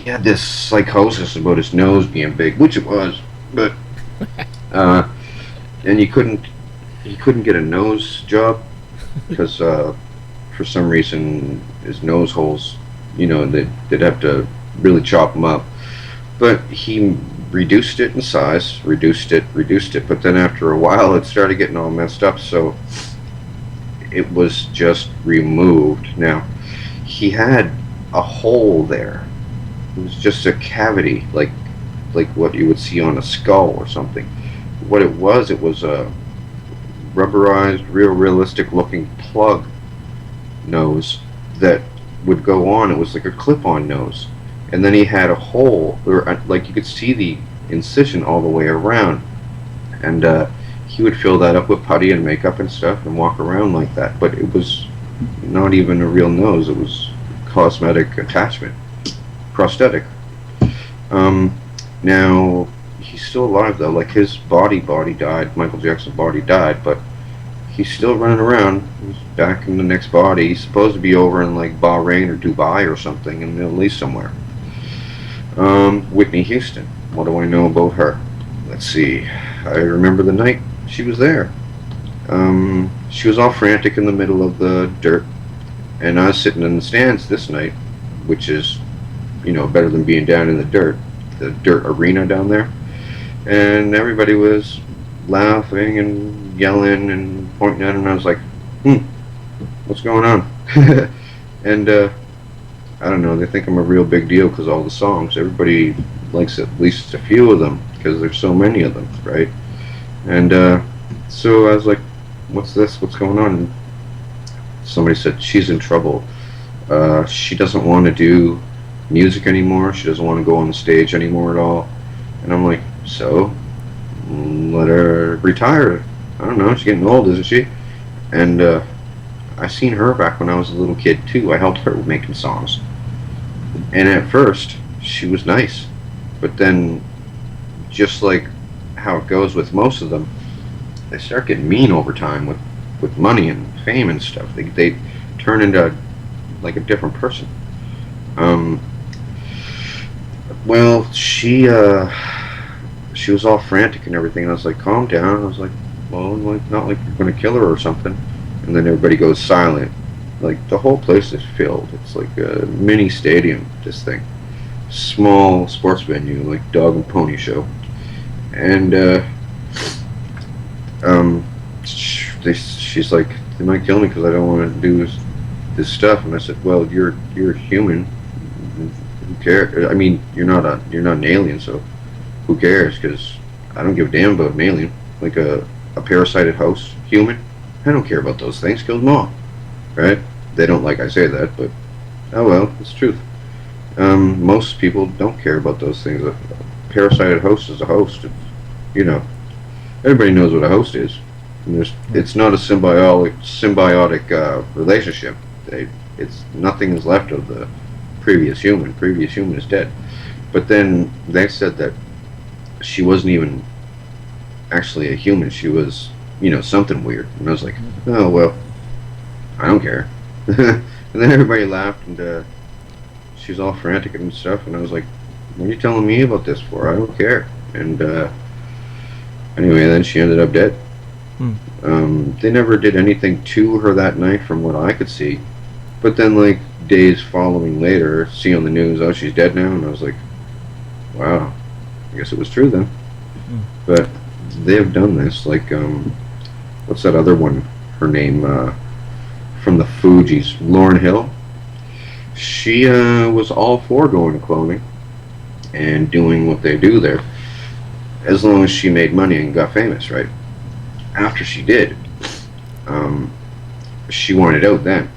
had this psychosis about his nose being big, which it was, but and he couldn't get a nose job because for some reason his nose holes, they'd have to really chop them up. But he reduced it in size, reduced it, but then after a while it started getting all messed up, so it was just removed. Now, he had a hole there. It was just a cavity, like what you would see on a skull or something. What it was a rubberized, realistic looking plug nose that would go on. It was like a clip-on nose. And then he had a hole, like you could see the incision all the way around. And he would fill that up with putty and makeup and stuff and walk around like that. But it was not even a real nose. It was cosmetic attachment, prosthetic. Now, he's still alive though. Like his body died. Michael Jackson's body died, but he's still running around. He's back in the next body. He's supposed to be over in like Bahrain or Dubai or something in the Middle East somewhere. Whitney Houston. What do I know about her? Let's see. I remember the night she was there. She was all frantic in the middle of the dirt, and I was sitting in the stands this night, which is, better than being down in the dirt arena down there. And everybody was laughing and yelling and pointing at her, and I was like, what's going on? And I don't know, they think I'm a real big deal because all the songs, everybody likes at least a few of them because there's so many of them, right? And so I was like, what's this? What's going on? And somebody said, she's in trouble. She doesn't want to do music anymore. She doesn't want to go on the stage anymore at all. And I'm like, so? Let her retire. I don't know, she's getting old, isn't she? And I seen her back when I was a little kid too. I helped her with making songs. And at first, she was nice. But then, just like how it goes with most of them, they start getting mean over time with money and fame and stuff. They turn into like a different person. Well, she was all frantic and everything. And I was like, calm down. I was like, well, not like you're going to kill her or something. And then everybody goes silent. Like, the whole place is filled. It's like a mini stadium, this thing. Small sports venue, like dog and pony show. And, she's like, they might kill me because I don't want to do this stuff. And I said, well, you're human. Who cares? I mean, you're not an alien, so who cares? Because I don't give a damn about an alien. Like a parasited host, human. I don't care about those things. Kill them all, right? They don't like I say that, but oh well, it's the truth. Most people don't care about those things. A parasited host is a host. Everybody knows what a host is. It's not a symbiotic relationship. Nothing is left of the previous human. Previous human is dead. But then they said that she wasn't even actually a human. She was, something weird. And I was like, oh well, I don't care. And then everybody laughed, and she was all frantic and stuff. And I was like, what are you telling me about this for? I don't care. And anyway, then she ended up dead. They never did anything to her that night from what I could see. But then, like, days following later, see on the news, oh, she's dead now. And I was like, wow, I guess it was true then. But they have done this. Like, what's that other one? Her name, from the Fugees, Lauryn Hill. She was all for going to cloning and doing what they do there, as long as she made money and got famous, right? After she did, she wanted out then,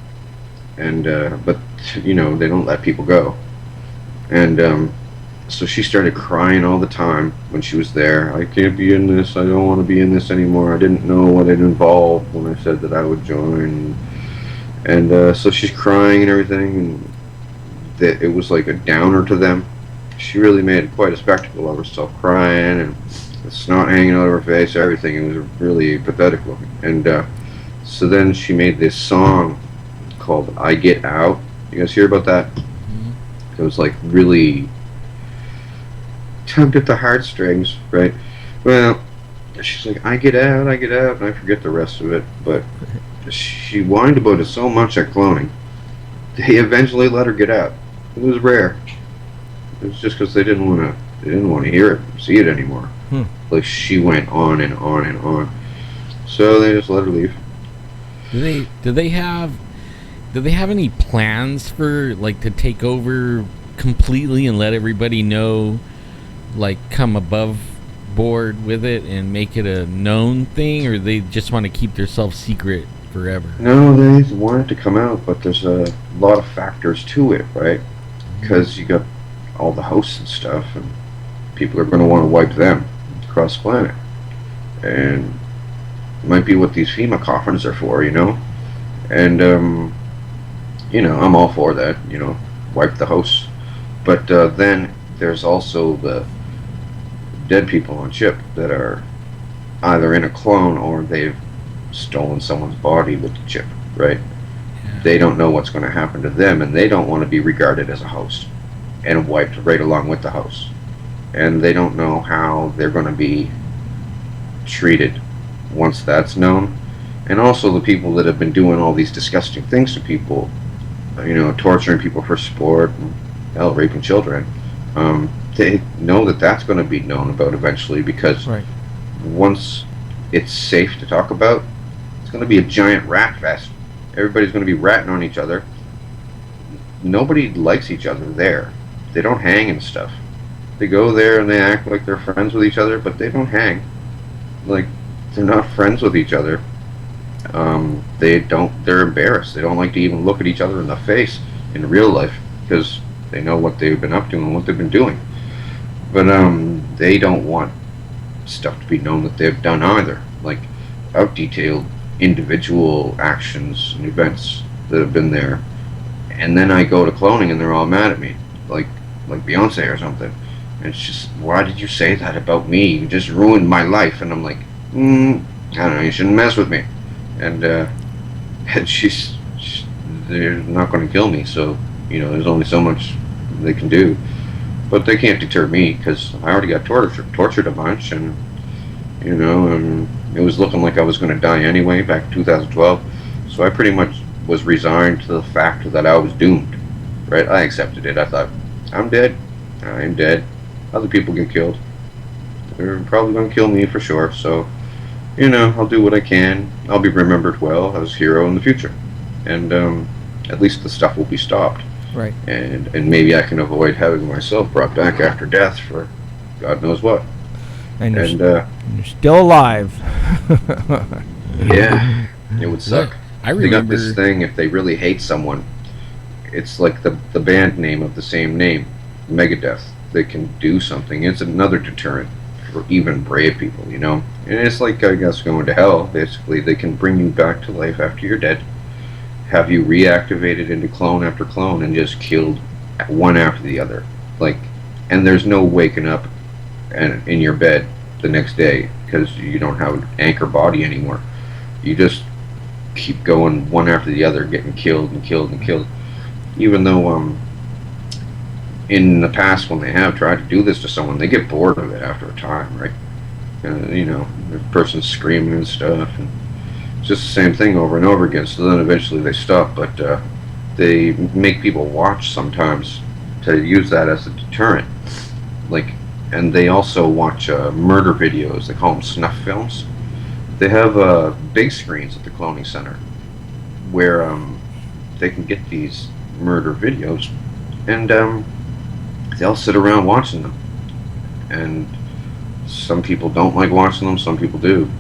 and but they don't let people go, and so she started crying all the time when she was there. I can't be in this. I don't want to be in this anymore. I didn't know what it involved when I said that I would join, and so she's crying and everything, and that it was like a downer to them. She really made quite a spectacle of herself, crying and the snot hanging out of her face, everything. It was really pathetic looking. And so then she made this song called I Get Out. You guys hear about that? It was like really tugged at the heartstrings, right? Well, she's like, I get out, and I forget the rest of it. But she whined about it so much at cloning, they eventually let her get out. It was rare. It was just because they didn't want to hear it, see it anymore. Like, she went on and on and on. So they just let her leave. Do they have any plans for, like, to take over completely and let everybody know, like, come above board with it and make it a known thing, or they just want to keep themselves secret forever? No, they want it to come out, but there's a lot of factors to it, right? Because you got all the hosts and stuff, and people are going to want to wipe them across the planet. And it might be what these FEMA coffins are for, And, I'm all for that, wipe the hosts. But then there's also the dead people on ship that are either in a clone or they've stolen someone's body with the chip, right? Yeah. They don't know what's going to happen to them, and they don't want to be regarded as a host and wiped right along with the host. And they don't know how they're going to be treated once that's known. And also the people that have been doing all these disgusting things to people, torturing people for sport, and hell, raping children, they know that that's going to be known about eventually, because Right. once it's safe to talk about, it's going to be a giant rat fest. Everybody's going to be ratting on each other. Nobody likes each other there. They don't hang and stuff. They go there and they act like they're friends with each other, but they don't hang. Like, they're not friends with each other. They're embarrassed. They don't like to even look at each other in the face in real life, because they know what they've been up to and what they've been doing. But they don't want stuff to be known that they've done either. Like, I've detailed individual actions and events that have been there, and then I go to cloning and they're all mad at me, like Beyonce or something. And it's just, why did you say that about me? You just ruined my life. And I'm like, I don't know, you shouldn't mess with me. And they're not going to kill me, so there's only so much they can do. But they can't deter me, because I already got tortured a bunch, and it was looking like I was going to die anyway back in 2012. So I pretty much was resigned to the fact that I was doomed. Right? I accepted it. I thought, I'm dead. I'm dead. Other people get killed. They're probably going to kill me for sure. So, I'll do what I can. I'll be remembered well as a hero in the future, and at least the stuff will be stopped. Right. And maybe I can avoid having myself brought back after death for God knows what. And you're still alive. Yeah, it would suck. Look, I They got remember this thing, if they really hate someone, it's like the band name of the same name, Megadeth. They can do something. It's another deterrent for even brave people, And it's like, I guess, going to hell. Basically, they can bring you back to life after you're dead, have you reactivated into clone after clone, and just killed one after the other. And there's no waking up and in your bed the next day, because you don't have an anchor body anymore. You just keep going one after the other, getting killed and killed and killed. Even though in the past, when they have tried to do this to someone, they get bored of it after a time, right? The person's screaming and stuff, and it's just the same thing over and over again. So then eventually they stop, but they make people watch sometimes to use that as a deterrent. And they also watch murder videos. They call them snuff films. They have big screens at the cloning center where they can get these murder videos, and they'll sit around watching them. And some people don't like watching them, some people do.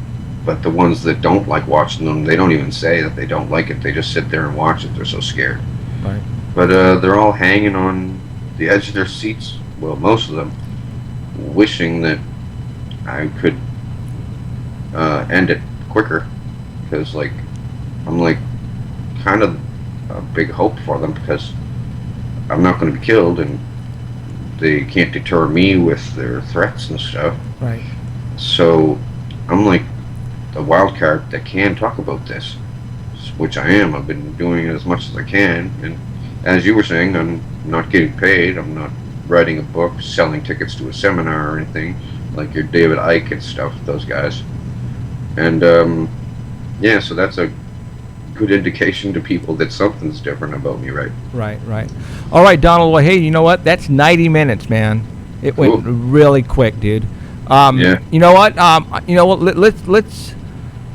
But the ones that don't like watching them, they don't even say that they don't like it. They just sit there and watch it. They're so scared. Right. But they're all hanging on the edge of their seats, well, most of them, wishing that I could end it quicker, because I'm kind of a big hope for them, because I'm not going to be killed, and they can't deter me with their threats and stuff. Right. So I'm like the wild card that can talk about this, which I am. I've been doing it as much as I can, and as you were saying, I'm not getting paid. I'm not writing a book, selling tickets to a seminar or anything like your David Icke and stuff, those guys. And so that's a good indication to people that something's different about me, right? Right. All right, Donald. Well, hey, you know what? That's 90 minutes, man. It went really quick, dude. Yeah. You know what?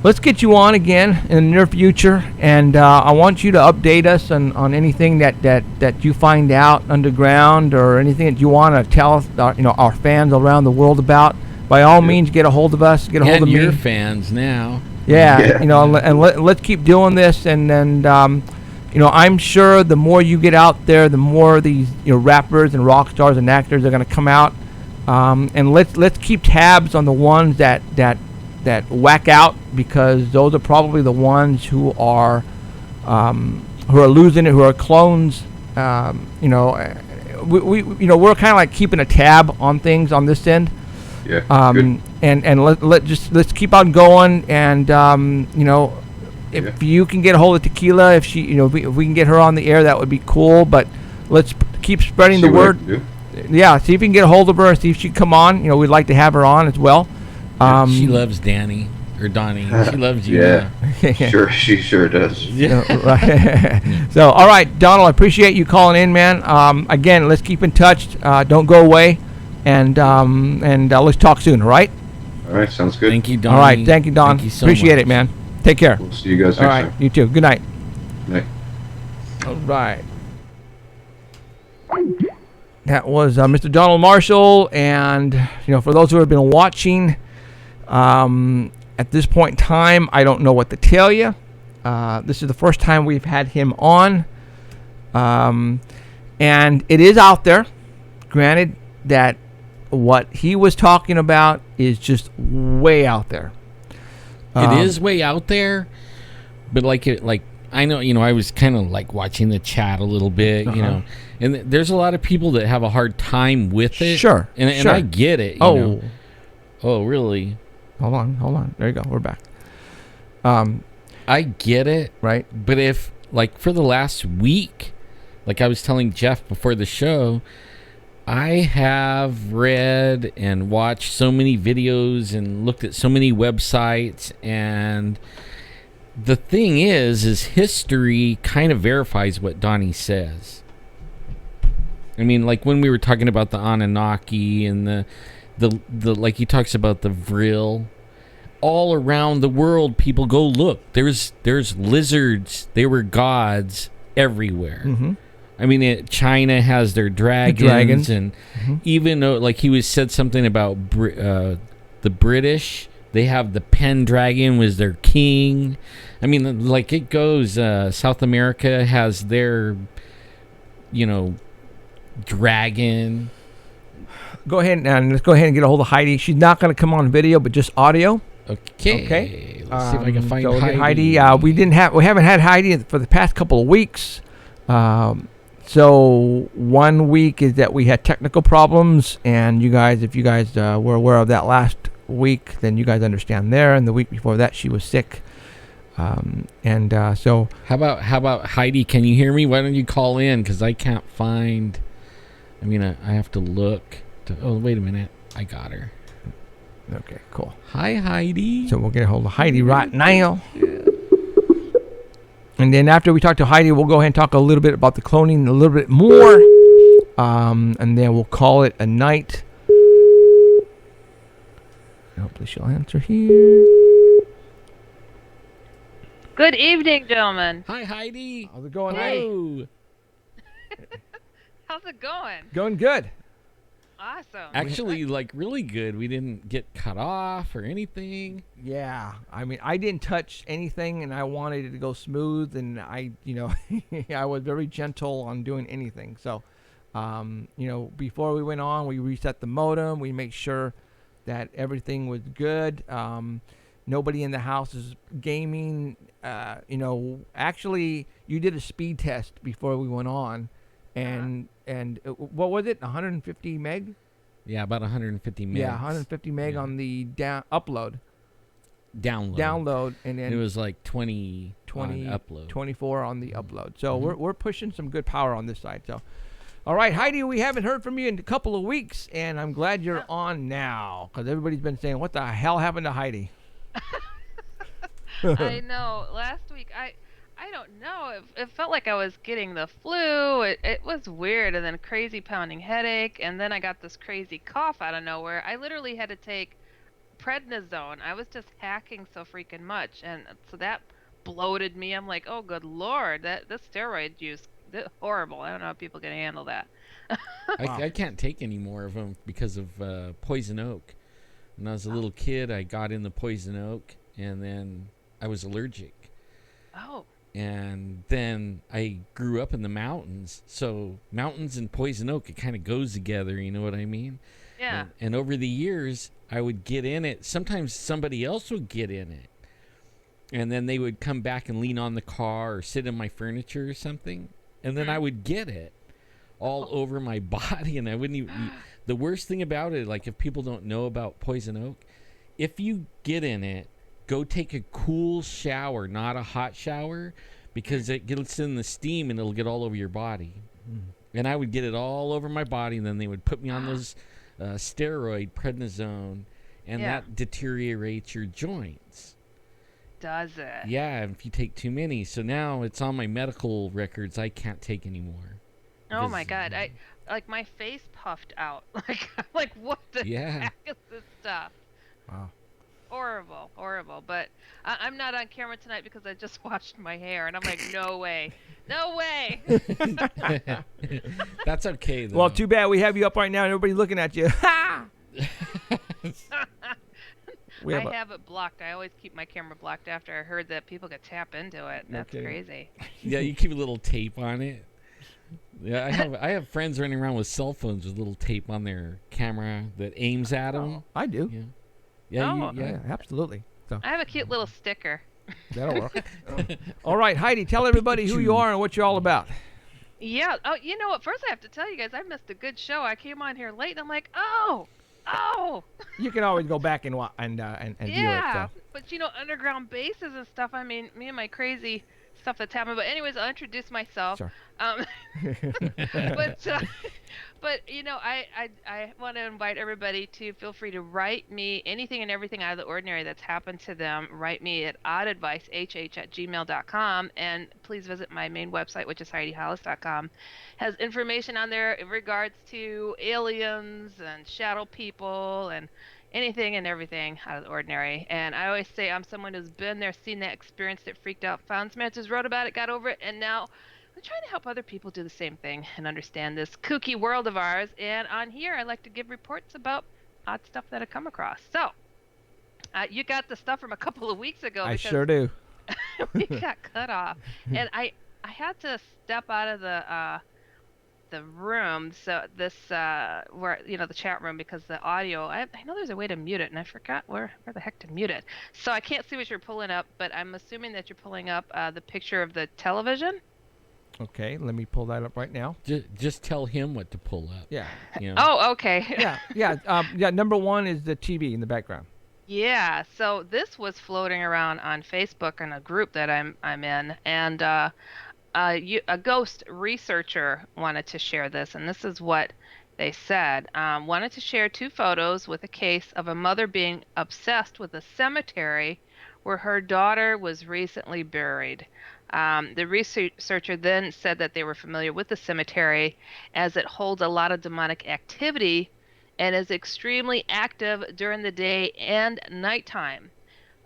Let's get you on again in the near future, and I want you to update us on anything that you find out underground, or anything that you want to tell us, our fans around the world about. By all means, get a hold of us. Get a hold of me. And your fans now. Yeah. And let's keep doing this, and I'm sure the more you get out there, the more these rappers and rock stars and actors are going to come out, and let's keep tabs on the ones that whack out, because those are probably the ones who are losing it, who are clones. We're kind of like keeping a tab on things on this end. Yeah. Good. And let's keep on going. And if you can get a hold of Tequila, if we can get her on the air, that would be cool. But let's keep spreading the word. Yeah, see if you can get a hold of her and see if she can come on. We'd like to have her on as well. She loves Danny or Donnie. She loves you. Yeah. Sure, she sure does. Yeah. Right. So, all right, Donald, I appreciate you calling in, man. Again, let's keep in touch. Don't go away, and let's talk soon. All right. All right, sounds good. Thank you, Don. All right, thank you, Don. Thank you so appreciate much. it, man. Take care. We'll see you guys next all right, time. you too. Good night. Night. All right. That was Mr. Donald Marshall, and for those who have been watching, at this point in time, I don't know what to tell you. This is the first time we've had him on, and it is out there. Granted that what he was talking about is just way out there. It is way out there, but I know, I was kind of like watching the chat a little bit, and there's a lot of people that have a hard time with it. Sure. And I get it. Oh, really? Hold on. There you go. We're back. I get it. Right. But if, for the last week, like I was telling Jeff before the show, I have read and watched so many videos and looked at so many websites, and the thing is history kind of verifies what Donnie says. I mean, like when we were talking about the Anunnaki and the like he talks about the Vril, all around the world people go look. There's lizards. They were gods everywhere. Mm-hmm. I mean, China has their dragons. And even though, like he said something about the British, they have the Pendragon was their king. I mean, like it goes. South America has their, dragon. Go ahead and let's go ahead and get a hold of Heidi. She's not going to come on video, but just audio. Okay. Let's see if I can find Heidi. We haven't had Heidi for the past couple of weeks. So 1 week is that we had technical problems, and if you guys were aware of that last week, then you guys understand there. And the week before that, she was sick. So how about Heidi? Can you hear me? Why don't you call in? Because I can't find. I mean, I have to look. Oh, wait a minute. I got her. Okay, cool. Hi, Heidi. So we'll get a hold of Heidi right now. And then after we talk to Heidi, we'll go ahead and talk a little bit about the cloning a little bit more. And then we'll call it a night. Hopefully she'll answer here. Good evening, gentlemen. Hi, Heidi. How's it going, Heidi? How's it going? Going good. Awesome. Actually, really good. We didn't get cut off or anything. Yeah, I mean, I didn't touch anything, and I wanted it to go smooth, and I was very gentle on doing anything. So, before we went on, we reset the modem. We made sure that everything was good. Nobody in the house is gaming. Actually, you did a speed test before we went on, and what was it? 150 meg? Yeah, about 150 meg. Yeah, 150 meg on the upload. Download, and then it was like 20 on upload. 24 on the upload. So we're pushing some good power on this side. So, all right, Heidi, we haven't heard from you in a couple of weeks, and I'm glad you're on now because everybody's been saying, "What the hell happened to Heidi?" I know. Last week, I don't know. It felt like I was getting the flu. It was weird, and then crazy pounding headache, and then I got this crazy cough out of nowhere. I literally had to take prednisone. I was just hacking so freaking much, and so that bloated me. I'm like, oh, good Lord, this steroid use, horrible. I don't know how people can handle that. I can't take any more of them because of poison oak. When I was a little kid, I got in the poison oak, and then I was allergic. Oh. And then I grew up in the mountains, so mountains and poison oak, it kind of goes together, you know what I mean? Yeah. And over the years, I would get in it. Sometimes somebody else would get in it. And then they would come back and lean on the car or sit in my furniture or something. And then I would get it. all over my body, and I wouldn't even. The worst thing about it, like if people don't know about poison oak, if you get in it, go take a cool shower, not a hot shower, because it gets in the steam and it'll get all over your body. And I would get it all over my body, and then they would put me on those steroid prednisone, and that deteriorates your joints. Does it? Yeah, if you take too many. So now it's on my medical records. I can't take anymore. Oh my God! Like my face puffed out. Like what the heck is this stuff? Wow. Horrible. But I'm not on camera tonight because I just washed my hair, and I'm like, no way. That's okay though. Well, too bad we have you up right now and everybody's looking at you. Ha! I have it blocked. I always keep my camera blocked after I heard that people could tap into it. That's crazy. Yeah, you keep a little tape on it. Yeah, I have friends running around with cell phones with little tape on their camera that aims at them. I do. Yeah. Yeah, absolutely. So I have a cute little sticker. that'll work. All right, Heidi, tell everybody who you are and what you're all about. Yeah. Oh, you know what? First, I have to tell you guys, I missed a good show. I came on here late, and I'm like, oh. You can always go back and view it. Yeah, So. but underground bases and stuff. I mean, me and my crazy stuff that's happened. But anyways, I'll introduce myself. Sure. But I want to invite everybody to feel free to write me anything and everything out of the ordinary that's happened to them. Write me at oddadvicehh@gmail.com, and please visit my main website, which is HeidiHollis.com. Has information on there in regards to aliens and shadow people and anything and everything out of the ordinary. And I always say I'm someone who's been there, seen that, experienced it, freaked out, found some answers, wrote about it, got over it, and now I'm trying to help other people do the same thing and understand this kooky world of ours. And on here, I like to give reports about odd stuff that I come across. So, you got the stuff from a couple of weeks ago. I sure do. We got cut off, and I had to step out of the room, so this where the chat room, because the audio, I know there's a way to mute it, and I forgot where the heck to mute it. So I can't see what you're pulling up, but I'm assuming that you're pulling up the picture of the television. Okay, let me pull that up right now. Just tell him what to pull up. Yeah. Oh, okay. Yeah. Number one is the TV in the background. Yeah. So this was floating around on Facebook in a group that I'm in, and a ghost researcher wanted to share this, and this is what they said. Wanted to share 2 photos with a case of a mother being obsessed with a cemetery where her daughter was recently buried. The researcher then said that they were familiar with the cemetery as it holds a lot of demonic activity and is extremely active during the day and nighttime.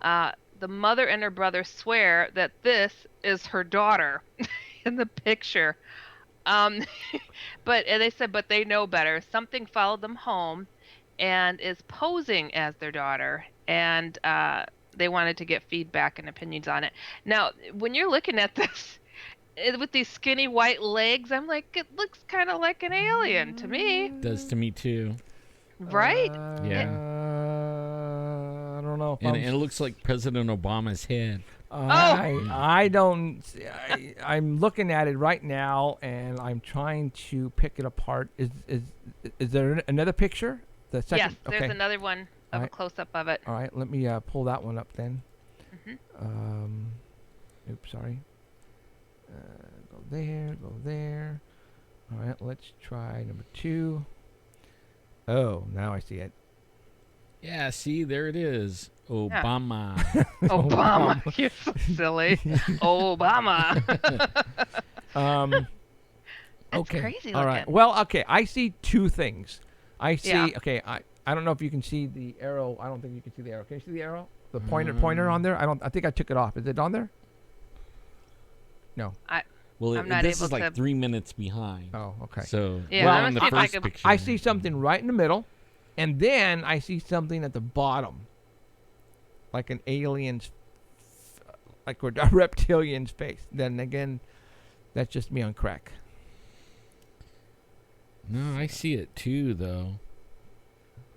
The mother and her brother swear that this is her daughter in the picture. But they know better. Something followed them home and is posing as their daughter, and they wanted to get feedback and opinions on it. Now, when you're looking at this with these skinny white legs, I'm like, it looks kind of like an alien to me. It does to me too. Right? Yeah. I don't know. And it looks like President Obama's head. I don't. I'm looking at it right now, and I'm trying to pick it apart. Is there another picture? The second. Yes, there's another one of a close-up of it. All right, let me pull that one up then. Mm-hmm. Oops, sorry. Go there. All right, let's try number 2. Oh, now I see it. Yeah, see, there it is. Obama. Obama. You're so silly. Obama. Okay. Crazy looking. All right. Well, okay. I see 2 things. I see. Yeah. Okay. I don't know if you can see the arrow. I don't think you can see the arrow. Can you see the arrow? The pointer on there. I think I took it off. Is it on there? No. Well, I'm not this able is like to... 3 minutes behind. Oh, okay. So yeah, we're I'm on the gonna see if I first can... picture. I see something right in the middle, and then I see something at the bottom, like an alien's, like a reptilian's face. Then again, that's just me on crack. No, I see it too, though.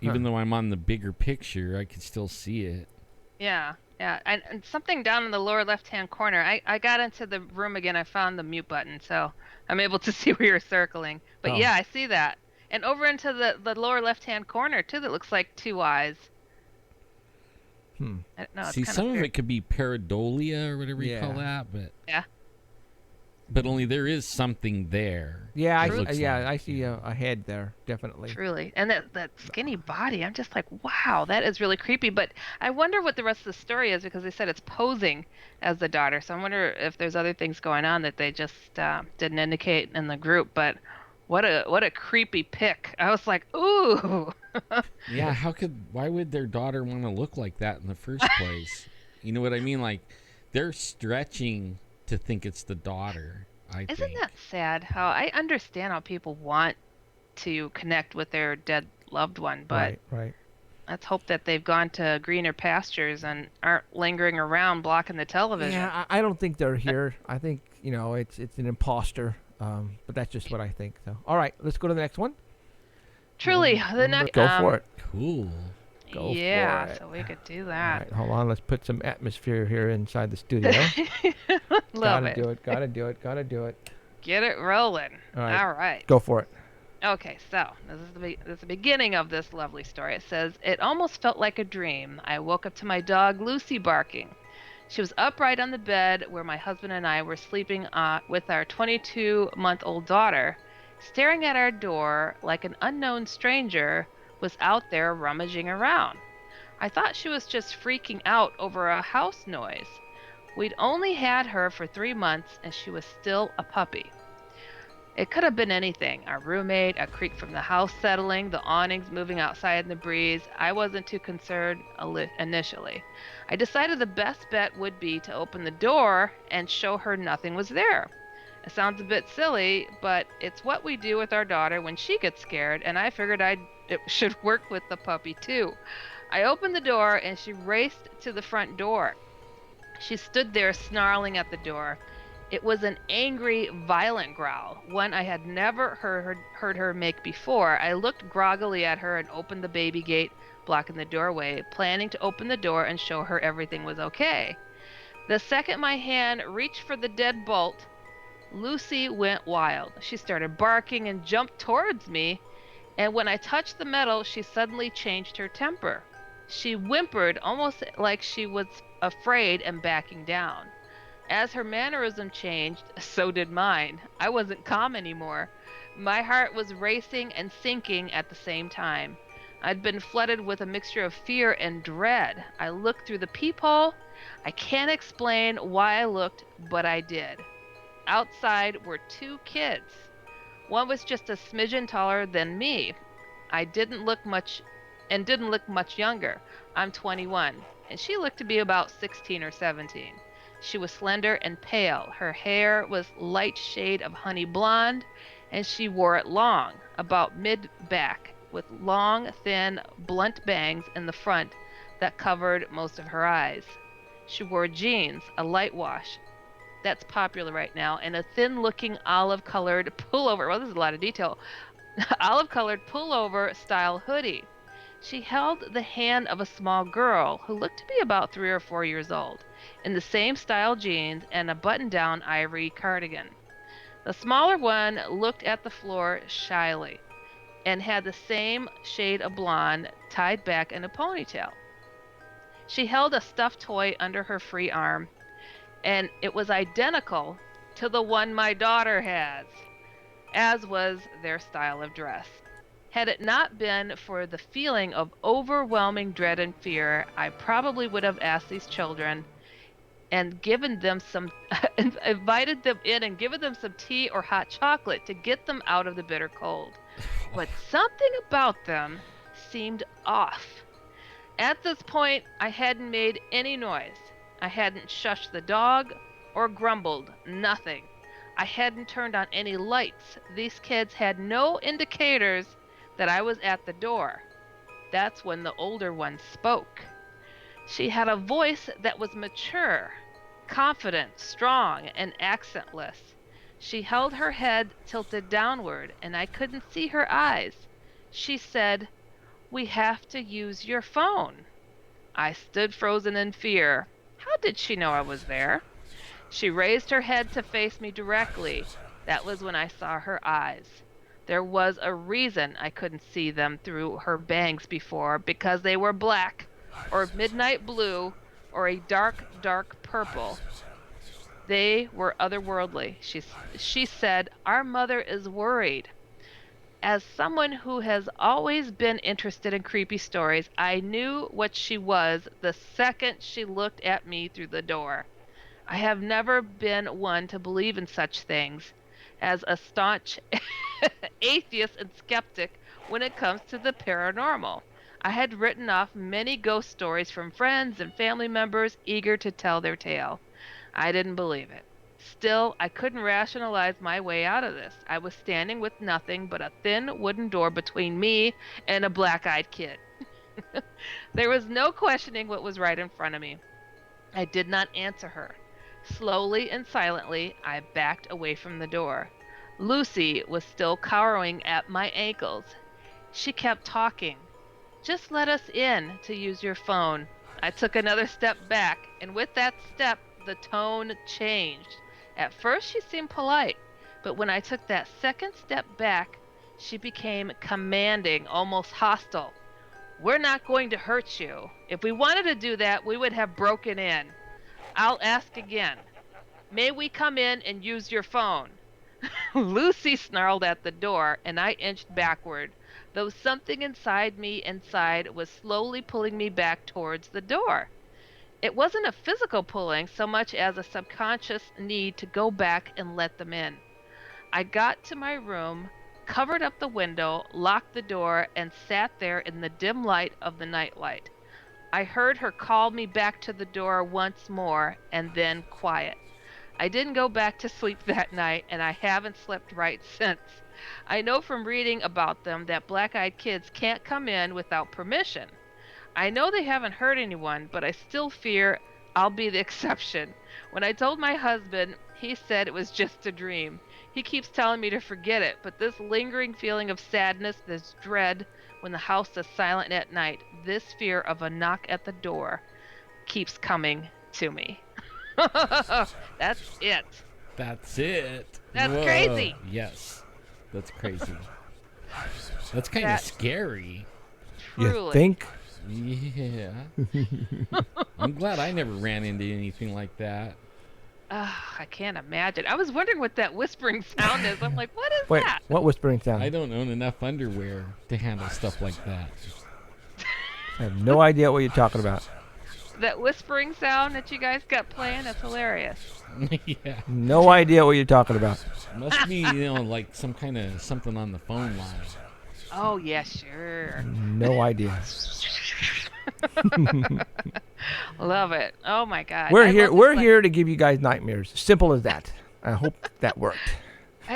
Even though I'm on the bigger picture, I can still see it. Yeah. Yeah, and something down in the lower left-hand corner. I got into the room again. I found the mute button, so I'm able to see where you're circling. But Oh. yeah, I see that. And over into the lower left-hand corner too, that looks like two eyes. I don't know. It's See, kind some of of weird. it could be pareidolia or whatever you call Yeah. that, Yeah. but only there is something there. Yeah, It looks like. I see a head there, definitely. Truly. And that skinny body, I'm just like, wow, that is really creepy. But I wonder what the rest of the story is because they said it's posing as the daughter. So I wonder if there's other things going on that they just didn't indicate in the group. But what a creepy pic. I was like, ooh. Yeah, why would their daughter want to look like that in the first place? You know what I mean? Like, they're stretching to think it's the daughter, I Isn't think. that sad? How I understand how people want to connect with their dead loved one, but Right. let's hope that they've gone to greener pastures and aren't lingering around blocking the television. Yeah, I don't think they're here. I think it's an imposter. But that's just what I think. So, all right, let's go to the next one. Truly, the next. Go for it. Cool. Go for yeah, it. so we could do All that. right, hold on. Let's put some atmosphere here inside the studio. Love Gotta it. do it. Gotta do it. Gotta do it. Get it rolling. All right. All right. Go for it. Okay, so this is the beginning of this lovely story. It says, "It almost felt like a dream. I woke up to my dog Lucy barking. She was upright on the bed where my husband and I were sleeping with our 22-month-old daughter, staring at our door like an unknown stranger was out there rummaging around. I thought she was just freaking out over a house noise. We'd only had her for 3 months and she was still a puppy. It could have been anything. Our roommate, a creak from the house settling, the awnings moving outside in the breeze. I wasn't too concerned initially. I decided the best bet would be to open the door and show her nothing was there. It sounds a bit silly, but it's what we do with our daughter when she gets scared, and I figured it should work with the puppy too. I opened the door and she raced to the front door. She stood there snarling at the door. It was an angry, violent growl, one I had never heard her make before. I looked groggily at her and opened the baby gate, blocking the doorway, planning to open the door and show her everything was okay. The second my hand reached for the dead bolt, Lucy went wild. She started barking and jumped towards me, and when I touched the metal, she suddenly changed her temper. She whimpered almost like she was afraid and backing down. As her mannerism changed, so did mine. I wasn't calm anymore. My heart was racing and sinking at the same time. I'd been flooded with a mixture of fear and dread. I looked through the peephole. I can't explain why I looked, but I did. Outside were 2 kids. One was just a smidgen taller than me. I didn't look much younger. I'm 21, and she looked to be about 16 or 17. She was slender and pale. Her hair was light shade of honey blonde, and she wore it long, about mid-back, with long, thin, blunt bangs in the front that covered most of her eyes. She wore jeans, a light wash that's popular right now, and a thin-looking olive-colored pullover. Well, this is a lot of detail. Olive-colored pullover style hoodie. She held the hand of a small girl who looked to be about 3 or 4 years old, in the same style jeans and a button-down ivory cardigan. The smaller one looked at the floor shyly and had the same shade of blonde tied back in a ponytail. She held a stuffed toy under her free arm, and it was identical to the one my daughter has, as was their style of dress. Had it not been for the feeling of overwhelming dread and fear, I probably would have asked these children and given them some, invited them in and given them some tea or hot chocolate to get them out of the bitter cold. But something about them seemed off. At this point, I hadn't made any noise. I hadn't shushed the dog or grumbled, nothing. I hadn't turned on any lights. These kids had no indicators that I was at the door. That's when the older one spoke. She had a voice that was mature, confident, strong, and accentless. She held her head tilted downward, and I couldn't see her eyes. She said, "We have to use your phone." I stood frozen in fear. How did she know I was there? She raised her head to face me directly. That was when I saw her eyes. There was a reason I couldn't see them through her bangs before, because they were black, or midnight blue, or a dark, dark purple. They were otherworldly. She said, "Our mother is worried." As someone who has always been interested in creepy stories, I knew what she was the second she looked at me through the door. I have never been one to believe in such things. As a staunch atheist and skeptic when it comes to the paranormal, I had written off many ghost stories from friends and family members eager to tell their tale. I didn't believe it. Still, I couldn't rationalize my way out of this. I was standing with nothing but a thin wooden door between me and a black-eyed kid. There was no questioning what was right in front of me. I did not answer her. Slowly and silently, I backed away from the door. Lucy was still cowering at my ankles. She kept talking. "Just let us in to use your phone." I took another step back, and with that step, the tone changed. At first, she seemed polite, but when I took that second step back, she became commanding, almost hostile. "We're not going to hurt you. If we wanted to do that, we would have broken in. I'll ask again. May we come in and use your phone?" Lucy snarled at the door, and I inched backward, though something inside was slowly pulling me back towards the door. It wasn't a physical pulling so much as a subconscious need to go back and let them in. I got to my room, covered up the window, locked the door, and sat there in the dim light of the nightlight. I heard her call me back to the door once more, and then quiet. I didn't go back to sleep that night, and I haven't slept right since. I know from reading about them that black-eyed kids can't come in without permission. I know they haven't hurt anyone, but I still fear I'll be the exception. When I told my husband, he said it was just a dream. He keeps telling me to forget it, but this lingering feeling of sadness, this dread when the house is silent at night, this fear of a knock at the door keeps coming to me. That's it. That's it. That's Whoa. crazy. Yes. That's crazy. That's kind of scary. Truly. You think? Yeah. I'm glad I never ran into anything like that. I can't imagine. I was wondering what that whispering sound is. I'm like, what is Wait, that? what whispering sound? I don't own enough underwear to handle stuff like that. I have no idea what you're talking about. That whispering sound that you guys got playing, that's hilarious. Yeah. No idea what you're talking about. Must be, like some kind of something on the phone line. Oh, yeah, sure. No idea. Love it. Oh, my God. We're here. We're here to give you guys nightmares. Simple as that. I hope that worked.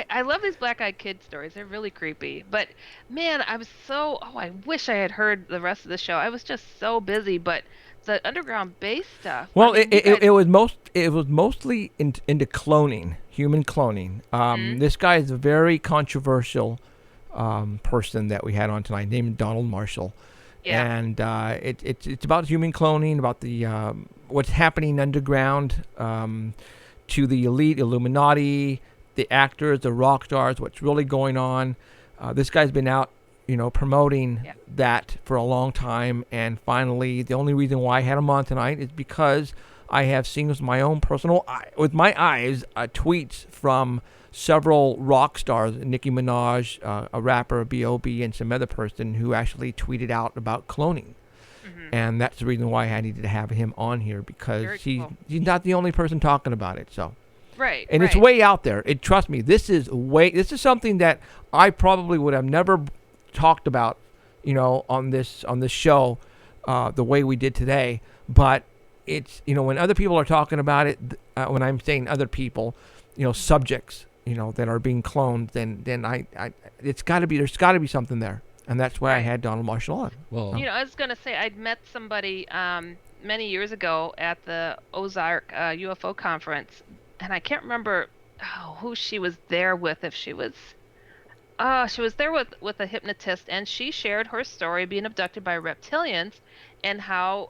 I love these black-eyed kid stories. They're really creepy. But, man, I was so... Oh, I wish I had heard the rest of the show. I was just so busy. But the underground base stuff... Well, I mean, it was mostly into cloning, human cloning. This guy is a very controversial person that we had on tonight, named Donald Marshall. Yeah. And it's about human cloning, about the what's happening underground to the elite Illuminati, the actors, the rock stars, what's really going on. This guy's been out, promoting that for a long time. And finally, the only reason why I had him on tonight is because I have seen with my own personal with my eyes tweets from several rock stars, Nicki Minaj, a rapper, B.O.B., and some other person who actually tweeted out about cloning. And that's the reason why I needed to have him on here, because he's not the only person talking about it. So, right. And it's way out there. Trust me, this is something that I probably would have never talked about, on this show, the way we did today. But it's, when other people are talking about it, when I'm saying other people, subjects, that are being cloned, then I there's got to be something there. And that's why I had Donald Marshall on. Well, I was going to say, I'd met somebody many years ago at the Ozark UFO conference, and I can't remember who she was there with, if she was... She was there with a hypnotist, and she shared her story being abducted by reptilians, and how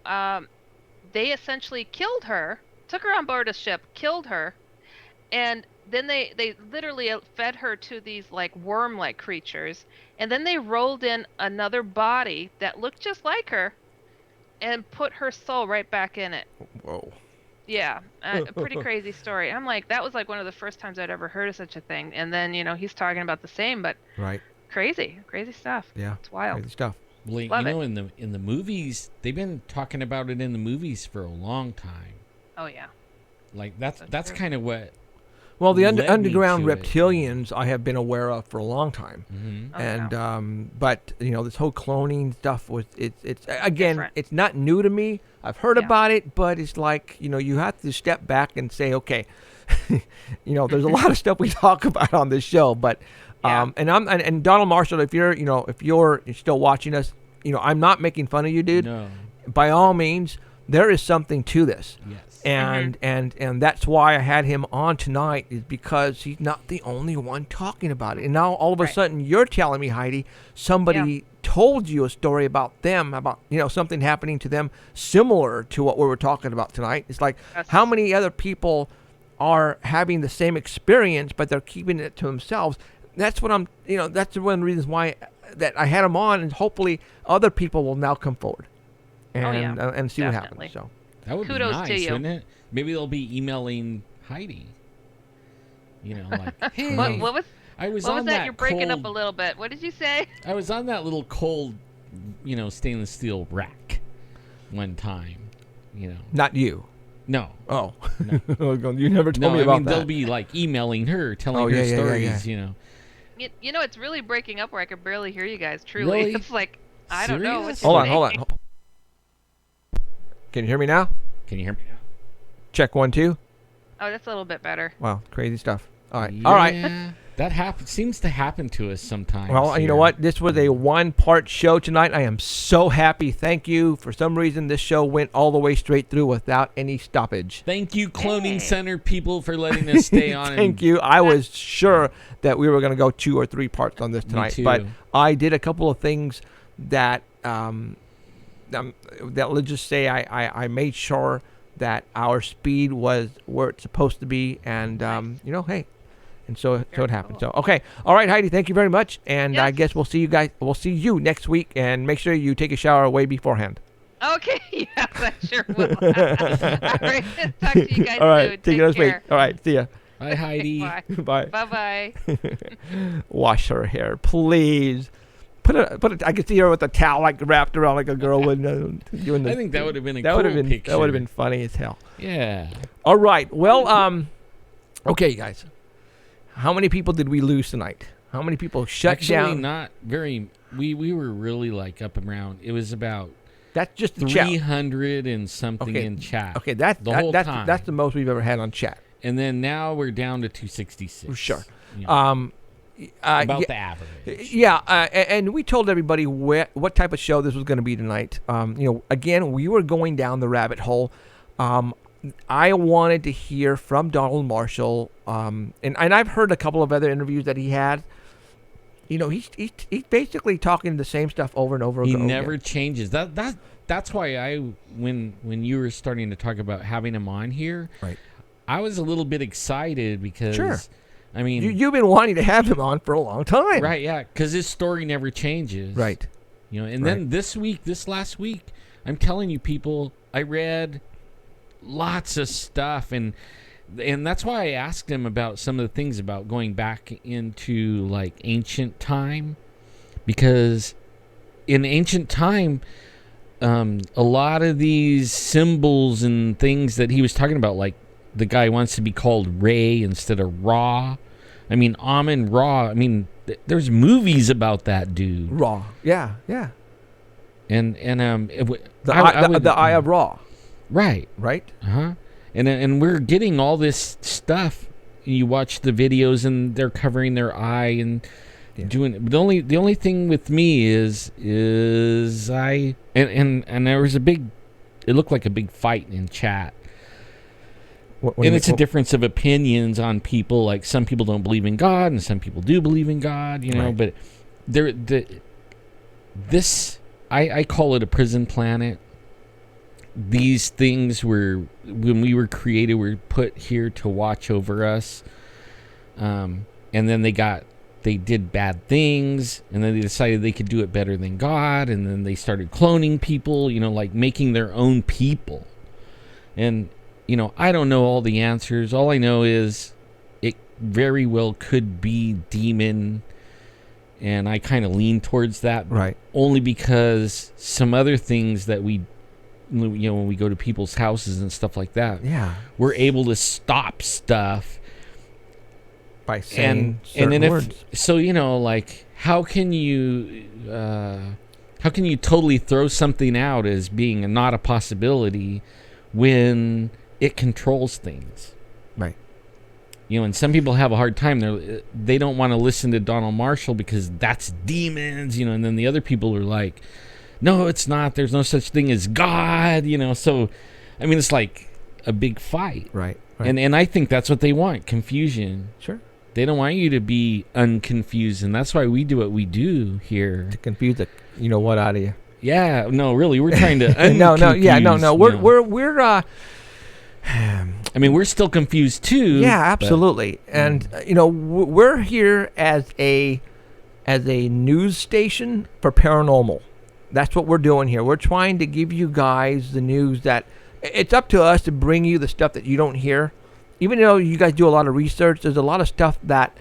they essentially killed her, took her on board a ship, killed her, and then they literally fed her to these like worm-like creatures, and then they rolled in another body that looked just like her, and put her soul right back in it. Whoa. Yeah, a pretty crazy story. I'm like, that was like one of the first times I'd ever heard of such a thing. And then, he's talking about the same, but Right. crazy stuff. Yeah. It's wild. Crazy stuff. Well, Love it. in the movies, they've been talking about it in the movies for a long time. Oh yeah. Like that's true. kind of what. Well, the led me underground to it. reptilians I have been aware of for a long time. Mhm. Oh, And but this whole cloning stuff was it's again Different. it's not new to me. I've heard Yeah. about it, but it's like you have to step back and say, okay, there's a lot of stuff we talk about on this show, but Yeah. and Donald Marshall, if you're still watching us, I'm not making fun of you, dude. No. By all means, there is something to this. Yes. And that's why I had him on tonight, is because he's not the only one talking about it. And now all of a Right. sudden you're telling me, Heidi, somebody told you a story about them, about something happening to them similar to what we were talking about tonight. It's like, Yes. how many other people are having the same experience, but they're keeping it to themselves? That's what that's one of the reasons why that I had him on, and hopefully other people will now come forward and and see what Definitely. happens. So. That would Kudos be nice, to you. wouldn't it? Maybe they'll be emailing Heidi. Like, hey, What was I was what on was that? You're breaking up a cold- little bit. What did you say? I was on that little cold, stainless steel rack one time. Not you. No. Oh, you never told No, me I about mean, that. they'll be like emailing her, telling Oh, her yeah, yeah, stories, yeah. It's really breaking up where I could barely hear you guys. Truly, Really? it's like I don't know. Serious? What's Hold on. saying. Can you hear me now? Can you hear me now? Check 1 2. Oh, that's a little bit better. Wow, crazy stuff. All right, all right. Yeah, that seems to happen to us sometimes. Well, you know here. what? This was a 1-part show tonight. I am so happy. Thank you. For some reason, this show went all the way straight through without any stoppage. Thank you, Cloning Hey. Center people, for letting us stay on. Thank you. I was sure that we were going to go 2 or 3 parts on this tonight, too. but I did a couple of things that that let's just say I made sure that our speed was where it's supposed to be, and hey, and so it happened. cool. So okay, all right, Heidi, thank you very much, and I Yes. guess we'll see you next week, and make sure you take a shower way beforehand. Okay, yes, I sure will. All right, talk to you guys All right, soon. take it next week. care. All right, see ya. Hi, Heidi. Bye. Bye. Bye. Wash her hair, please. Put it. I could see her with a towel like wrapped around like a girl would. Doing the, I think that would have been a that cool would have been picture. that would have been funny as hell. Yeah. All right. Well, okay, guys. How many people did we lose tonight? How many people shut Actually, down? not very. We were really like up and around. It was about That's just the chat. 300 and something Okay. in chat. Okay, that's the whole that's time. that's the most we've ever had on chat. And then now we're down to 266. Sure. You know, about yeah, the average. Yeah, and we told everybody what type of show this was going to be tonight. Again, we were going down the rabbit hole. I wanted to hear from Donald Marshall, and I've heard a couple of other interviews that he had. He's basically talking the same stuff over and over He again. never changes. That's why when you were starting to talk about having him on here, Right. I was a little bit excited because Sure. I mean, You've been wanting to have him on for a long time. right, yeah, because his story never changes. Right. And then this last week, I'm telling you, people, I read lots of stuff, and that's why I asked him about some of the things about going back into like ancient time, because in ancient time, a lot of these symbols and things that he was talking about, like the guy wants to be called Ray instead of Ra. I mean, Amun Ra. I mean, there's movies about that dude. Raw. Yeah. And The Eye of Raw. Right. Right. And we're getting all this stuff. You watch the videos and they're covering their eye and doing it. But the only thing with me is I and there was it looked like a big fight in chat. And it's a difference of opinions on people. Like some people don't believe in God, and some people do believe in God. You know, Right. but I call it a prison planet. These things were, when we were created, were put here to watch over us. And then they did bad things, and then they decided they could do it better than God, and then they started cloning people, you know, like making their own people. And, you know, I don't know all the answers. All I know is it very well could be demon, and I kind of lean towards that. Right. Only because some other things that we, you know, when we go to people's houses and stuff like that, Yeah. we're able to stop stuff. By saying And then words. so, you know, like how can you totally throw something out as being not a possibility when it controls things? Right. You know, and some people have a hard time. They don't want to listen to Donald Marshall because that's demons, you know, and then the other people are like, no, it's not. There's no such thing as God, you know. So, I mean, it's like a big fight. Right. And I think that's what they want, confusion. Sure. They don't want you to be unconfused, and that's why we do what we do here. To confuse the you know what out of you. Yeah, no, really, we're trying to No. unconfuse, We're I mean, we're still confused too. yeah, absolutely. And you know, we're here as a news station for paranormal. That's what we're doing here. We're trying to give you guys the news that it's up to us to bring you the stuff that you don't hear. Even though you guys do a lot of research, there's a lot of stuff that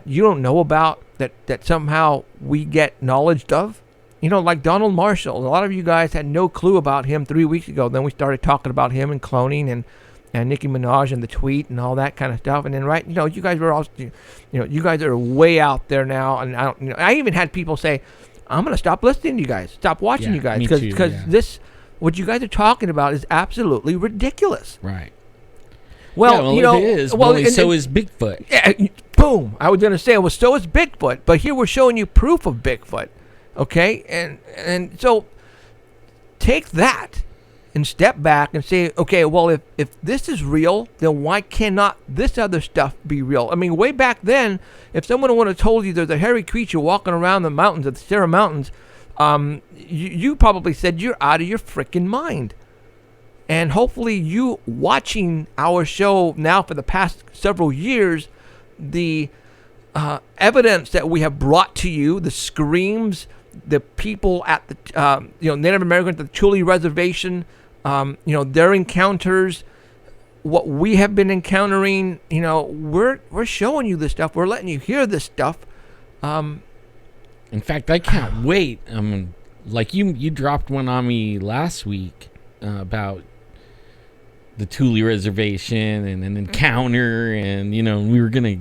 you don't know about that somehow we get knowledge of. You know, like Donald Marshall. A lot of you guys had no clue about him 3 weeks ago. Then we started talking about him and cloning and Nicki Minaj and the tweet and all that kind of stuff. And then, right, you know, you guys were all, you know, you guys are way out there now. And I don't, you know, I even had people say, I'm going to stop listening to you guys, stop watching you guys, because this, what you guys are talking about is absolutely ridiculous. Right. Well, you know, it is. well, Well, so is Bigfoot. Yeah, boom. I was going to say, well, so is Bigfoot, but here we're showing you proof of Bigfoot. Okay, and so take that and step back and say, okay, well, if this is real, then why cannot this other stuff be real? I mean, way back then, if someone would have told you there's a hairy creature walking around the mountains, the Sierra Mountains, you probably said you're out of your freaking mind. And hopefully you watching our show now for the past several years, the evidence that we have brought to you, the screams, the people at the Native Americans at the Chule Reservation, their encounters, what we have been encountering, you know, we're showing you this stuff. We're letting you hear this stuff. In fact, I can't wait. Like you dropped one on me last week about the Thule Reservation and an encounter, and you know we were gonna. And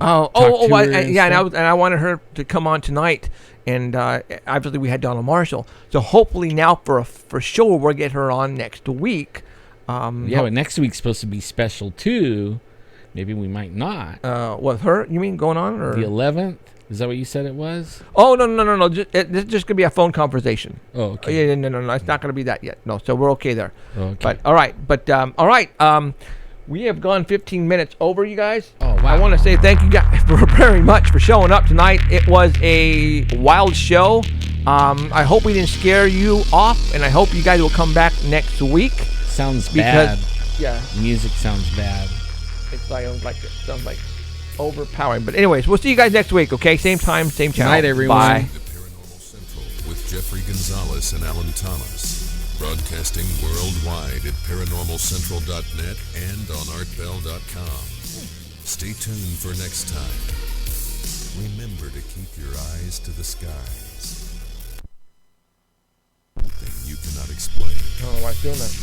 I wanted her to come on tonight, and obviously we had Donald Marshall. So hopefully now for sure we'll get her on next week. But next week's supposed to be special too. Maybe we might not. With her, you mean going on or the 11th? Is that what you said it was? Oh no! It's just gonna be a phone conversation. Oh, okay. Yeah, no. It's not gonna be that yet. No, so we're okay there. Okay. But all right. We have gone 15 minutes over, you guys. Oh, wow. I want to say thank you guys very much for showing up tonight. It was a wild show. I hope we didn't scare you off, and I hope you guys will come back next week. Sounds bad. Yeah. Music sounds bad. It's like, it sounds like overpowering. But anyways, we'll see you guys next week, okay? Same time, same channel. Night, everyone. Bye. The Paranormal Central with Jeffrey Gonzalez and Alan Thomas. Broadcasting worldwide at ParanormalCentral.net and on ArtBell.com. Stay tuned for next time. Remember to keep your eyes to the skies. Something you cannot explain. I don't know why it's doing that.